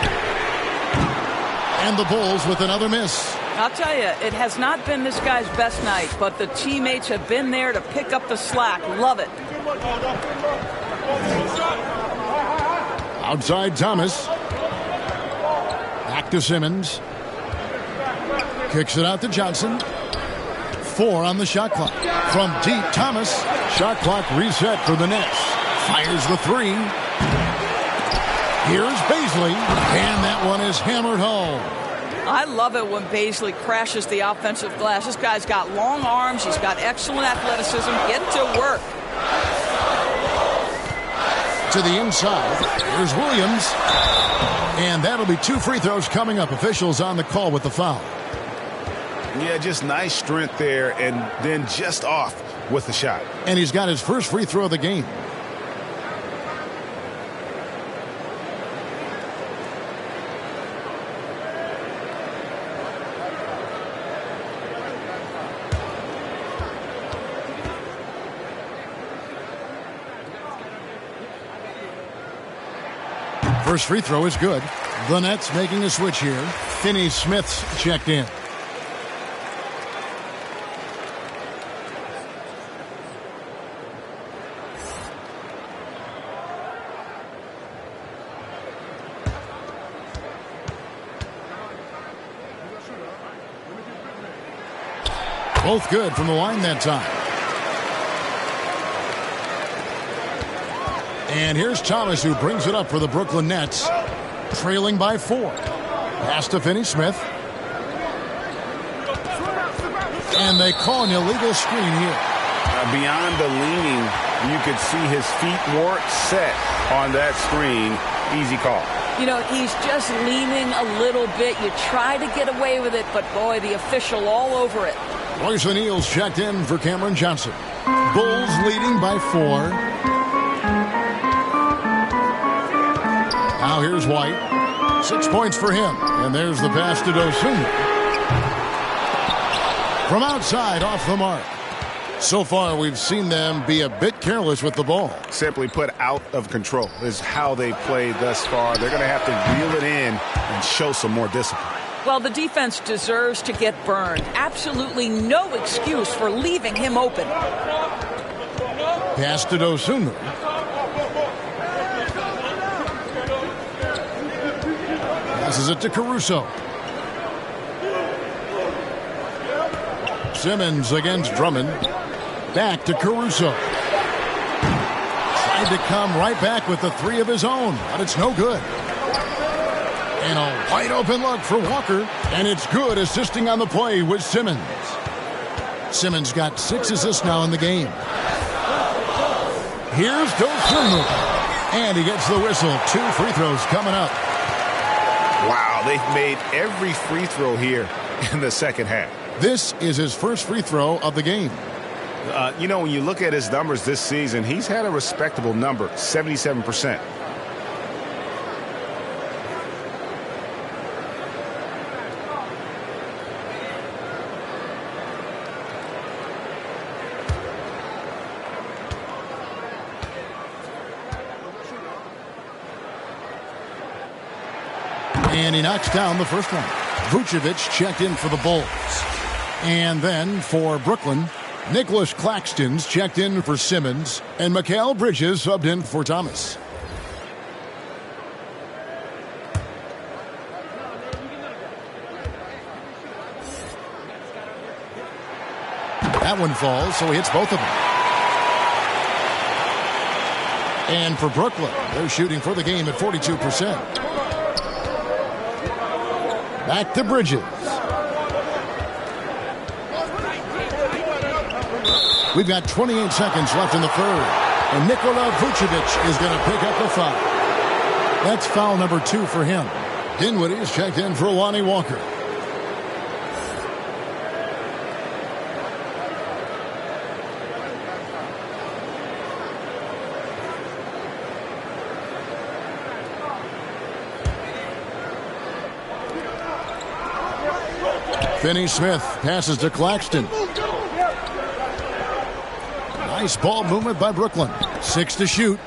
And the Bulls with another miss. I'll tell you, it has not been this guy's best night, but the teammates have been there to pick up the slack. Love it. Outside Thomas. Back to Simmons. Kicks it out to Johnson. 4 on the shot clock. From deep, Thomas. Shot clock reset for the Nets. Fires the 3. Here's Baisley. And that one is hammered home. I love it when Baisley crashes the offensive glass. This guy's got long arms. He's got excellent athleticism. Get to work. To the inside. Here's Williams. And that'll be 2 free throws coming up. Officials on the call with the foul. Yeah, just nice strength there, and then just off with the shot. And he's got his first free throw of the game. First free throw is good. The Nets making a switch here. Finney-Smith's checked in. Both good from the line that time. And here's Thomas, who brings it up for the Brooklyn Nets, trailing by 4. Pass to Finney-Smith. And they call an illegal screen here. Beyond the leaning, you could see his feet weren't set on that screen. Easy call. You know, he's just leaning a little bit. You try to get away with it, but boy, the official all over it. Royce O'Neal's checked in for Cameron Johnson. Bulls leading by 4. Now here's White. 6 points for him. And there's the pass to Dosunmu. From outside, off the mark. So far, we've seen them be a bit careless with the ball. Simply put, out of control is how they played thus far. They're going to have to reel it in and show some more discipline. Well, the defense deserves to get burned. Absolutely no excuse for leaving him open. Pass to Dosunmu. Passes it to Caruso. Simmons against Drummond. Back to Caruso. Tried to come right back with the three of his own, but it's no good. And a wide open look for Walker, and it's good, assisting on the play with Simmons. Simmons got 6 assists now in the game. Here's Dosunmu, and he gets the whistle. 2 free throws coming up. Wow, they've made every free throw here in the second half. This is his first free throw of the game. You know, when you look at his numbers this season, he's had a respectable number, 77%. And he knocks down the first one. Vucevic checked in for the Bulls. And then for Brooklyn, Nicholas Claxton's checked in for Simmons, and Mikal Bridges subbed in for Thomas. That one falls, so he hits both of them. And for Brooklyn, they're shooting for the game at 42%. Back to Bridges. We've got 28 seconds left in the third. And Nikola Vucevic is going to pick up the foul. That's foul number 2 for him. Dinwiddie is checked in for Lonnie Walker. Finney-Smith passes to Claxton. Nice ball movement by Brooklyn. 6 to shoot.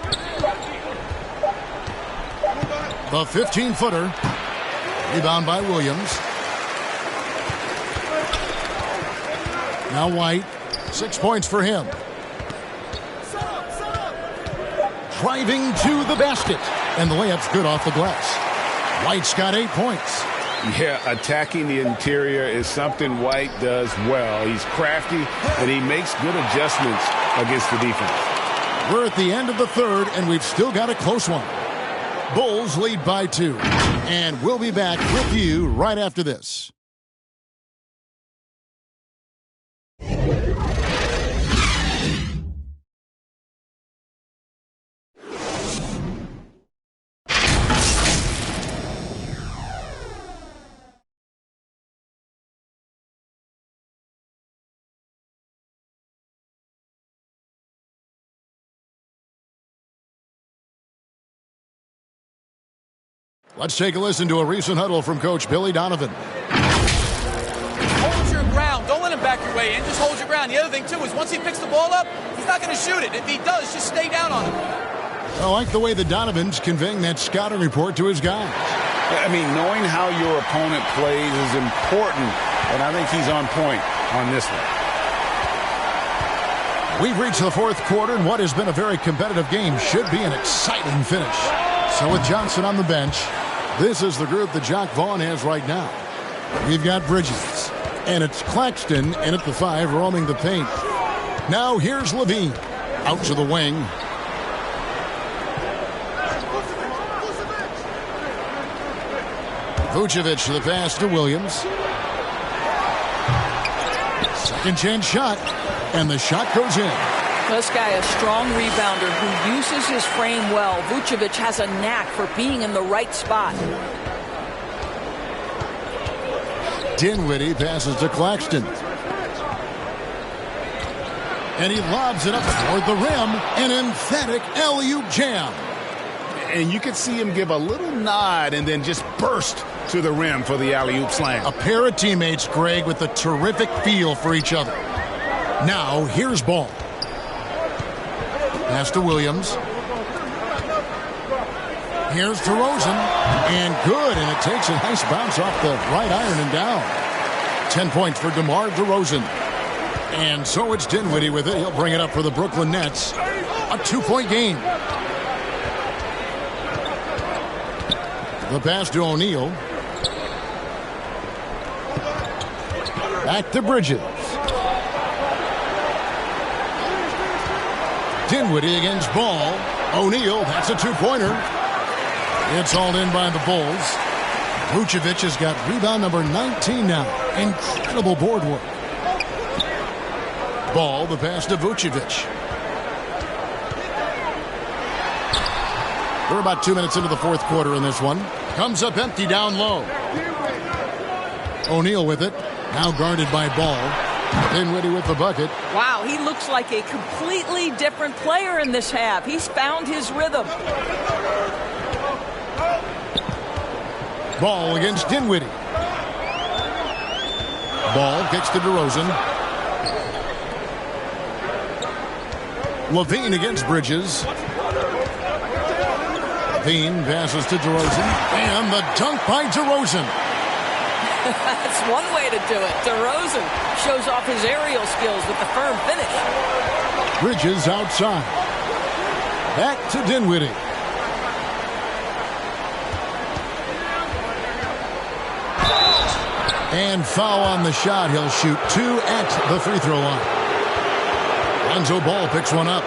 The 15-footer. Rebound by Williams. Now White. 6 points for him. Driving to the basket. And the layup's good off the glass. White's got 8 points. Yeah, attacking the interior is something White does well. He's crafty, and he makes good adjustments against the defense. We're at the end of the third, and we've still got a close one. Bulls lead by 2. And we'll be back with you right after this. Let's take a listen to a recent huddle from Coach Billy Donovan. Hold your ground. Don't let him back your way in. Just hold your ground. The other thing, too, is once he picks the ball up, he's not going to shoot it. If he does, just stay down on him. I like the way the Donovan's conveying that scouting report to his guys. I mean, knowing how your opponent plays is important, and I think he's on point on this one. We've reached the fourth quarter, and what has been a very competitive game should be an exciting finish. So with Johnson on the bench, this is the group that Jacque Vaughn has right now. We've got Bridges, and it's Claxton in at the 5 roaming the paint. Now here's Levine out to the wing. Vucevic to the pass to Williams. Second chance shot, and the shot goes in. This guy, a strong rebounder who uses his frame well. Vucevic has a knack for being in the right spot. Dinwiddie passes to Claxton. And he lobs it up toward the rim. An emphatic alley-oop jam. And you could see him give a little nod and then just burst to the rim for the alley-oop slam. A pair of teammates, Greg, with a terrific feel for each other. Now, here's Ball. Pass to Williams. Here's DeRozan. And good, and it takes a nice bounce off the right iron and down. 10 points for DeMar DeRozan. And so it's Dinwiddie with it. He'll bring it up for the Brooklyn Nets. A 2-point game. The pass to O'Neal. Back to Bridges. Dinwiddie against Ball. O'Neal, that's a 2-pointer. It's hauled in by the Bulls. Vucevic has got rebound number 19 now. Incredible board work. Ball, the pass to Vucevic. We're about 2 minutes into the fourth quarter in this one. Comes up empty down low. O'Neal with it. Now guarded by Ball. Dinwiddie with the bucket. Wow, he looks like a completely different player in this half. He's found his rhythm. Ball against Dinwiddie. Ball kicks to DeRozan. Levine against Bridges. Levine passes to DeRozan. And the dunk by DeRozan. That's one way to do it. DeRozan shows off his aerial skills with the firm finish. Bridges outside. Back to Dinwiddie. And foul on the shot. He'll shoot 2 at the free throw line. Lonzo Ball picks one up.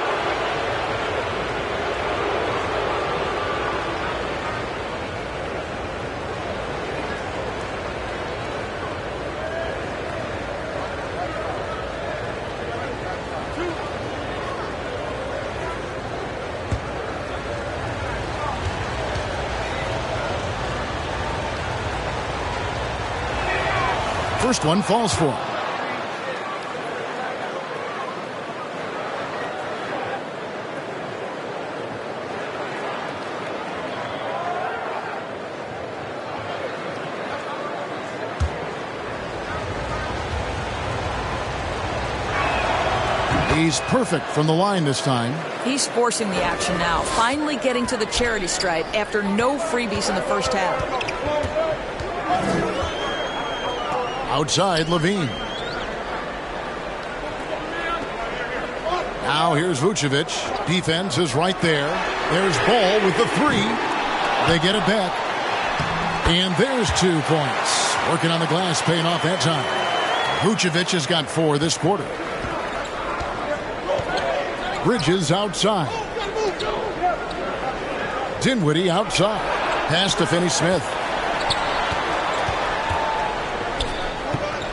First one falls for him. He's perfect from the line this time. He's forcing the action now, finally getting to the charity stripe after no freebies in the first half. Outside, Levine. Now here's Vucevic. Defense is right there. There's Ball with the 3. They get it back. And there's 2 points. Working on the glass, paying off that time. Vucevic has got 4 this quarter. Bridges outside. Dinwiddie outside. Pass to Finney-Smith.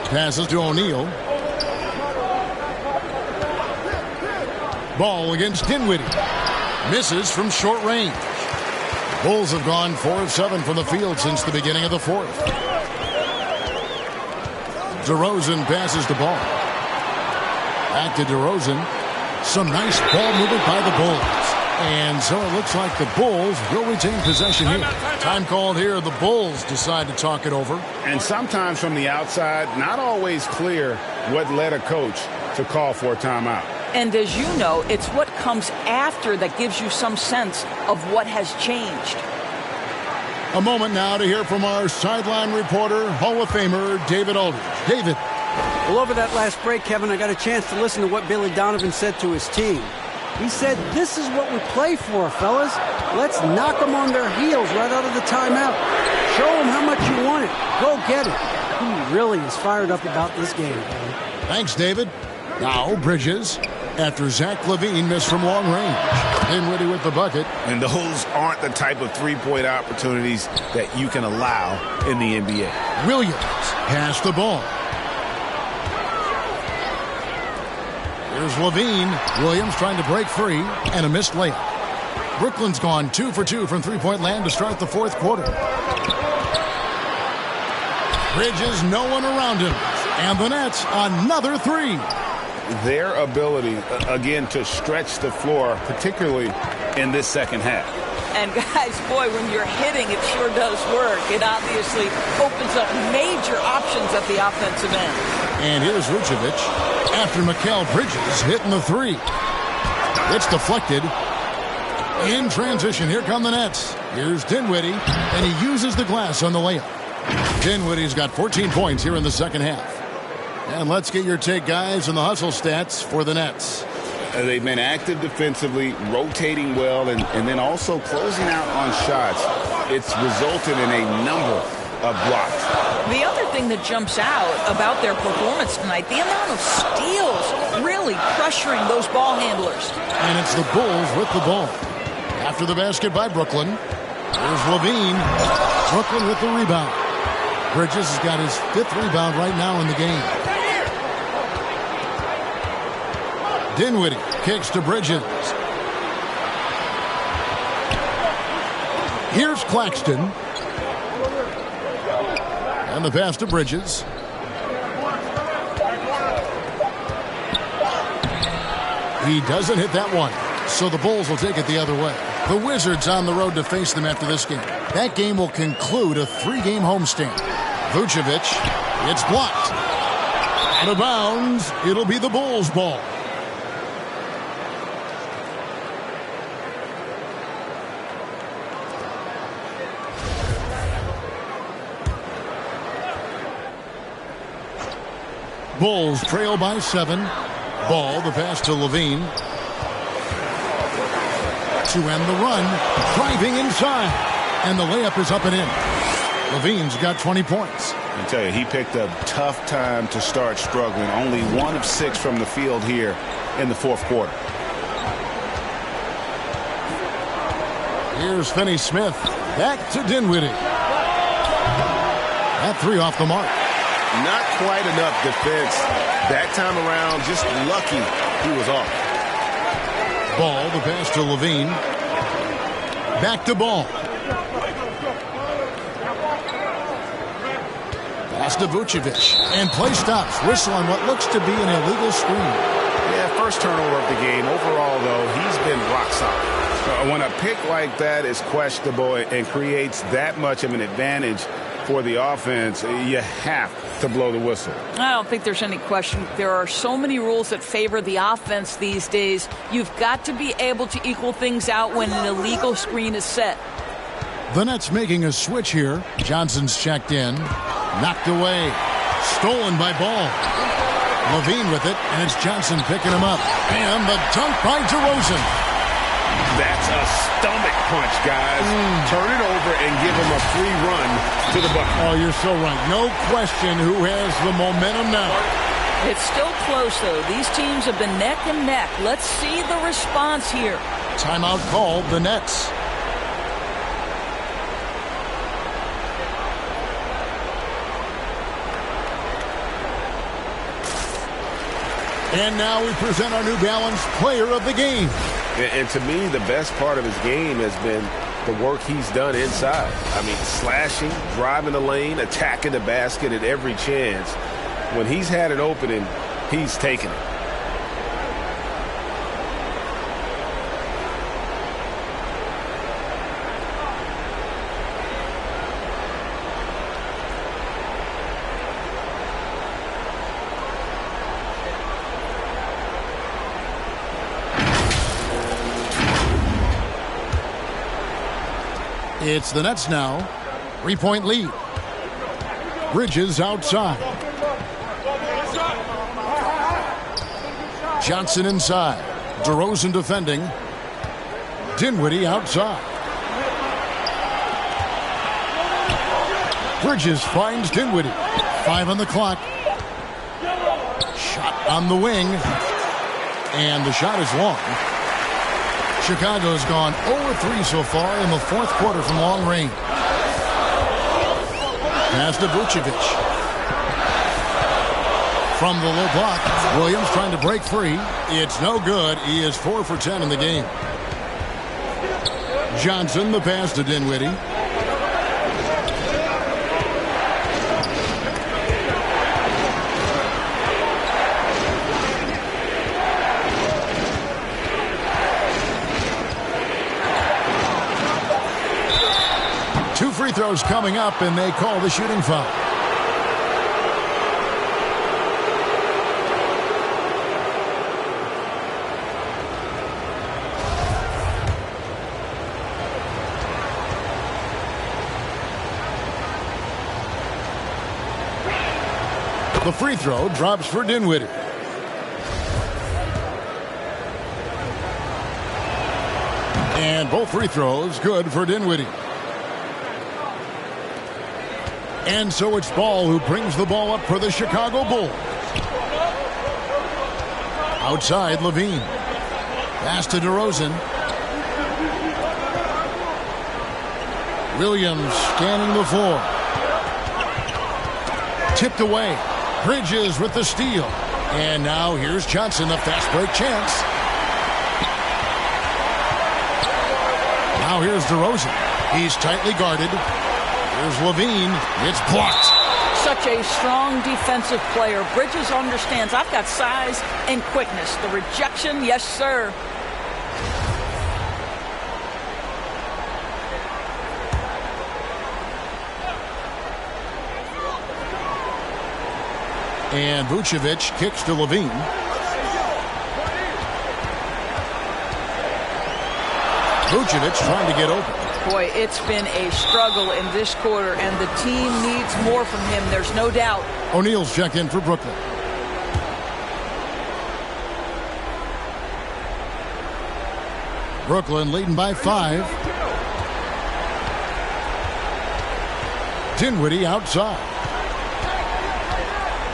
Passes to O'Neal. Ball against Dinwiddie. Misses from short range. Bulls have gone 4 of 7 from the field since the beginning of the fourth. DeRozan passes the ball. Back to DeRozan. Some nice ball movement by the Bulls. And so it looks like the Bulls will retain possession here. Time called here. The Bulls decide to talk it over. And sometimes from the outside, not always clear what led a coach to call for a timeout. And as you know, it's what comes after that gives you some sense of what has changed. A moment now to hear from our sideline reporter, Hall of Famer David Aldridge. David. Well, over that last break, Kevin, I got a chance to listen to what Billy Donovan said to his team. He said, "This is what we play for, fellas. Let's knock them on their heels right out of the timeout. Show them how much you want it. Go get it." He really is fired up about this game, Kevin. Thanks, David. Now Bridges, after Zach LaVine missed from long range. Dinwiddie with the bucket. And those aren't the type of three-point opportunities that you can allow in the NBA. Williams passed the ball. Here's LaVine. Williams trying to break free, and a missed layup. Brooklyn's gone 2 for 2 from three-point land to start the fourth quarter. Bridges, no one around him. And the Nets, another 3. Their ability, again, to stretch the floor, particularly in this second half. And guys, boy, when you're hitting, it sure does work. It obviously opens up major options at the offensive end. And here's Vucevic after Mikal Bridges hitting the three. It's deflected. In transition, here come the Nets. Here's Dinwiddie, and he uses the glass on the layup. Dinwiddie's got 14 points here in the second half. And let's get your take, guys, on the hustle stats for the Nets. They've been active defensively, rotating well, and then also closing out on shots. It's resulted in a number of blocks. The other thing that jumps out about their performance tonight, the amount of steals really pressuring those ball handlers. And it's the Bulls with the ball. After the basket by Brooklyn, here's LaVine. Brooklyn with the rebound. Bridges has got his 5th rebound right now in the game. Dinwiddie kicks to Bridges. Here's Claxton. And the pass to Bridges. He doesn't hit that one. So the Bulls will take it the other way. The Wizards on the road to face them after this game. That game will conclude a 3-game homestand. Vucevic, it's blocked. Out of bounds, it'll be the Bulls' ball. Bulls trail by 7. Ball, the pass to LaVine. To end the run, driving inside. And the layup is up and in. LaVine's got 20 points. I tell you, he picked a tough time to start struggling. Only 1 of 6 from the field here in the 4th quarter. Here's Finney-Smith. Back to Dinwiddie. That 3 off the mark. Not quite enough defense. That time around, just lucky he was off. Ball, the pass to LaVine. Back to Ball. Pass to Vucevic. And play stops. Whistle on what looks to be an illegal screen. Yeah, first turnover of the game. Overall, though, he's been rock solid. When a pick like that is questionable and creates that much of an advantage for the offense, you have to blow the whistle. I don't think there's any question. There are so many rules that favor the offense these days. You've got to be able to equal things out when an illegal screen is set. The Nets making a switch here. Johnson's checked in. Knocked away. Stolen by Ball. LaVine with it, and it's Johnson picking him up. And the dunk by DeRozan. That's a stomach punch, guys. Turn it over and give him a free run to the bucket. Oh, you're so right. No question who has the momentum now. It's still close, though. These teams have been neck and neck. Let's see the response here. Timeout called, the Nets. And now we present our New Balance Player of the Game. And to me, the best part of his game has been the work he's done inside. I mean, slashing, driving the lane, attacking the basket at every chance. When he's had an opening, he's taken it. It's the Nets now. 3-point lead. Bridges outside. Johnson inside. DeRozan defending. Dinwiddie outside. Bridges finds Dinwiddie. 5 on the clock. Shot on the wing. And the shot is long. Chicago's gone 0-3 so far in the 4th quarter from long range. Pass to Vucevic. From the low block, Williams trying to break free. It's no good. He is 4 for 10 in the game. Johnson, the pass to Dinwiddie. Free throws coming up, and they call the shooting foul. The free throw drops for Dinwiddie. And both free throws good for Dinwiddie. And so it's Ball who brings the ball up for the Chicago Bulls. Outside, Levine. Pass to DeRozan. Williams scanning the floor. Tipped away. Bridges with the steal. And now here's Johnson, the fast break chance. Now here's DeRozan. He's tightly guarded. Here's Levine. It's blocked. Such a strong defensive player. Bridges understands I've got size and quickness. The rejection, yes, sir. And Vucevic kicks to Levine. Vucevic trying to get open. Boy, it's been a struggle in this quarter, and the team needs more from him. There's no doubt. O'Neal's checked in for Brooklyn. Brooklyn leading by 5. Dinwiddie outside.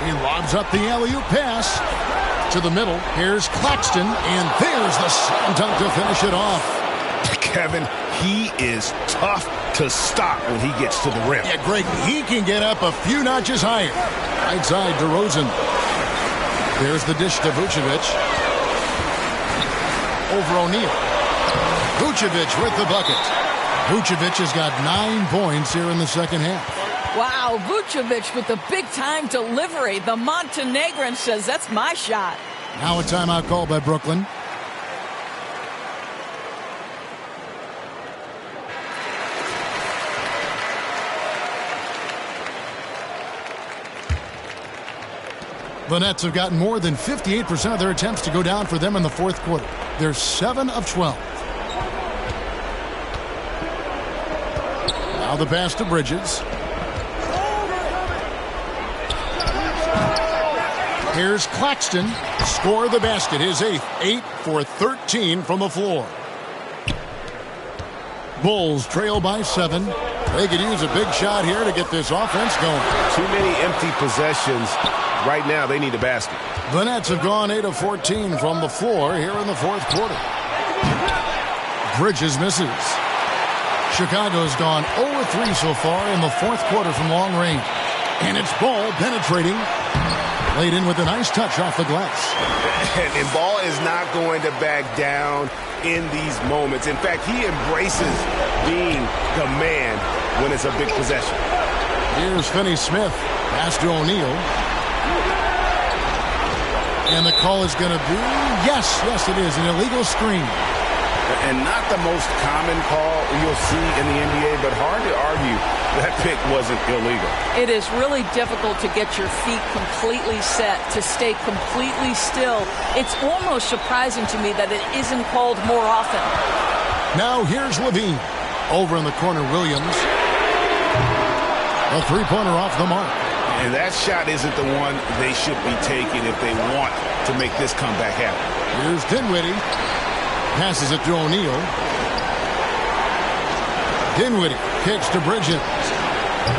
He lobs up the alley-oop pass to the middle. Here's Claxton, and there's the slam dunk to finish it off. Kevin, he is tough to stop when he gets to the rim. Yeah, Greg, he can get up a few notches higher. Right side, DeRozan. There's the dish to Vucevic. Over O'Neal. Vucevic with the bucket. Vucevic has got 9 points here in the second half. Wow, Vucevic with the big-time delivery. The Montenegrin says, that's my shot. Now a timeout call by Brooklyn. The Nets have gotten more than 58% of their attempts to go down for them in the fourth quarter. They're 7 of 12. Now the pass to Bridges. Here's Claxton. Score the basket. His 8th. 8 for 13 from the floor. Bulls trail by 7. They could use a big shot here to get this offense going. Too many empty possessions. Right now, they need a basket. The Nets have gone 8 of 14 from the floor here in the fourth quarter. Bridges misses. Chicago's gone 0 of 3 so far in the fourth quarter from long range. And it's Ball penetrating. Laid in with a nice touch off the glass. And Ball is not going to back down in these moments. In fact, he embraces being the man when it's a big possession. Here's Finney-Smith. Pass to O'Neal. And the call is going to be, yes, it is, an illegal screen. And not the most common call you'll see in the NBA, but hard to argue that pick wasn't illegal. It is really difficult to get your feet completely set, to stay completely still. It's almost surprising to me that it isn't called more often. Now here's Levine. Over in the corner, Williams. A three-pointer off the mark. And that shot isn't the one they should be taking if they want to make this comeback happen. Here's Dinwiddie. Passes it to O'Neal. Dinwiddie kicks to Bridges.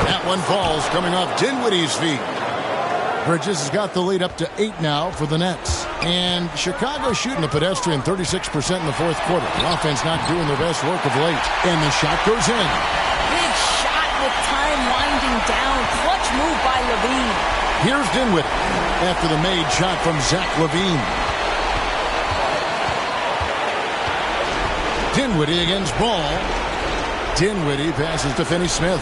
That one falls coming off Dinwiddie's feet. Bridges has got the lead up to 8 now for the Nets. And Chicago shooting a pedestrian 36% in the fourth quarter. The offense not doing their best work of late. And the shot goes in. Big shot with time winding down. Clutch move by Levine. Here's Dinwiddie after the made shot from Zach LaVine. Dinwiddie against Ball. Dinwiddie passes to Finney-Smith.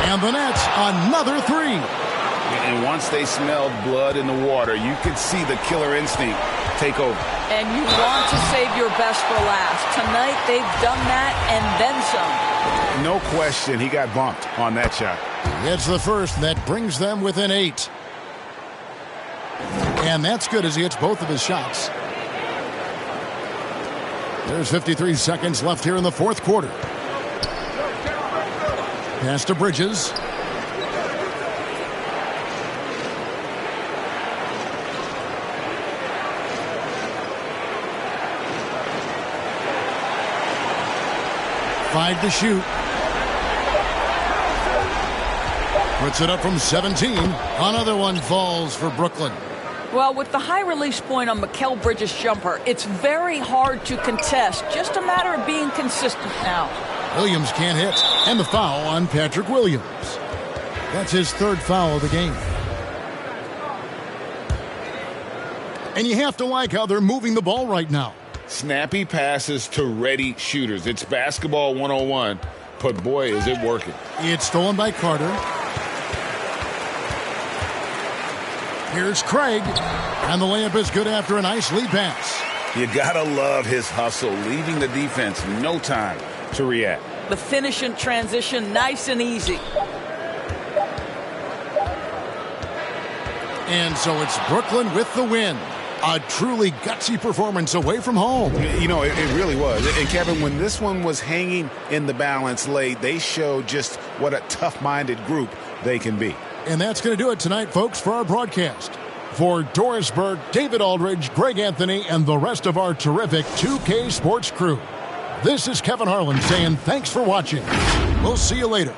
And the Nets, another 3. And once they smelled blood in the water, you could see the killer instinct take over. And you want to save your best for last. Tonight, they've done that and then some. No question, he got bumped on that shot. It's the first that brings them within 8. And that's good as he hits both of his shots. There's 53 seconds left here in the fourth quarter. Pass to Bridges. Five to shoot. Puts it up from 17. Another one falls for Brooklyn. Well, with the high release point on Mikal Bridges' jumper, it's very hard to contest. Just a matter of being consistent now. Williams can't hit. And the foul on Patrick Williams. That's his third foul of the game. And you have to like how they're moving the ball right now. Snappy passes to ready shooters. It's basketball 101, but boy, is it working. It's stolen by Carter. Here's Craig, and the layup is good after a nice lead pass. You gotta love his hustle, leaving the defense no time to react. The finish in transition, nice and easy. And so it's Brooklyn with the win. A truly gutsy performance away from home. You know, it really was. And Kevin, when this one was hanging in the balance late, they showed just what a tough-minded group they can be. And that's going to do it tonight, folks, for our broadcast. For Doris Burke, David Aldridge, Greg Anthony, and the rest of our terrific 2K Sports crew, this is Kevin Harlan saying thanks for watching. We'll see you later.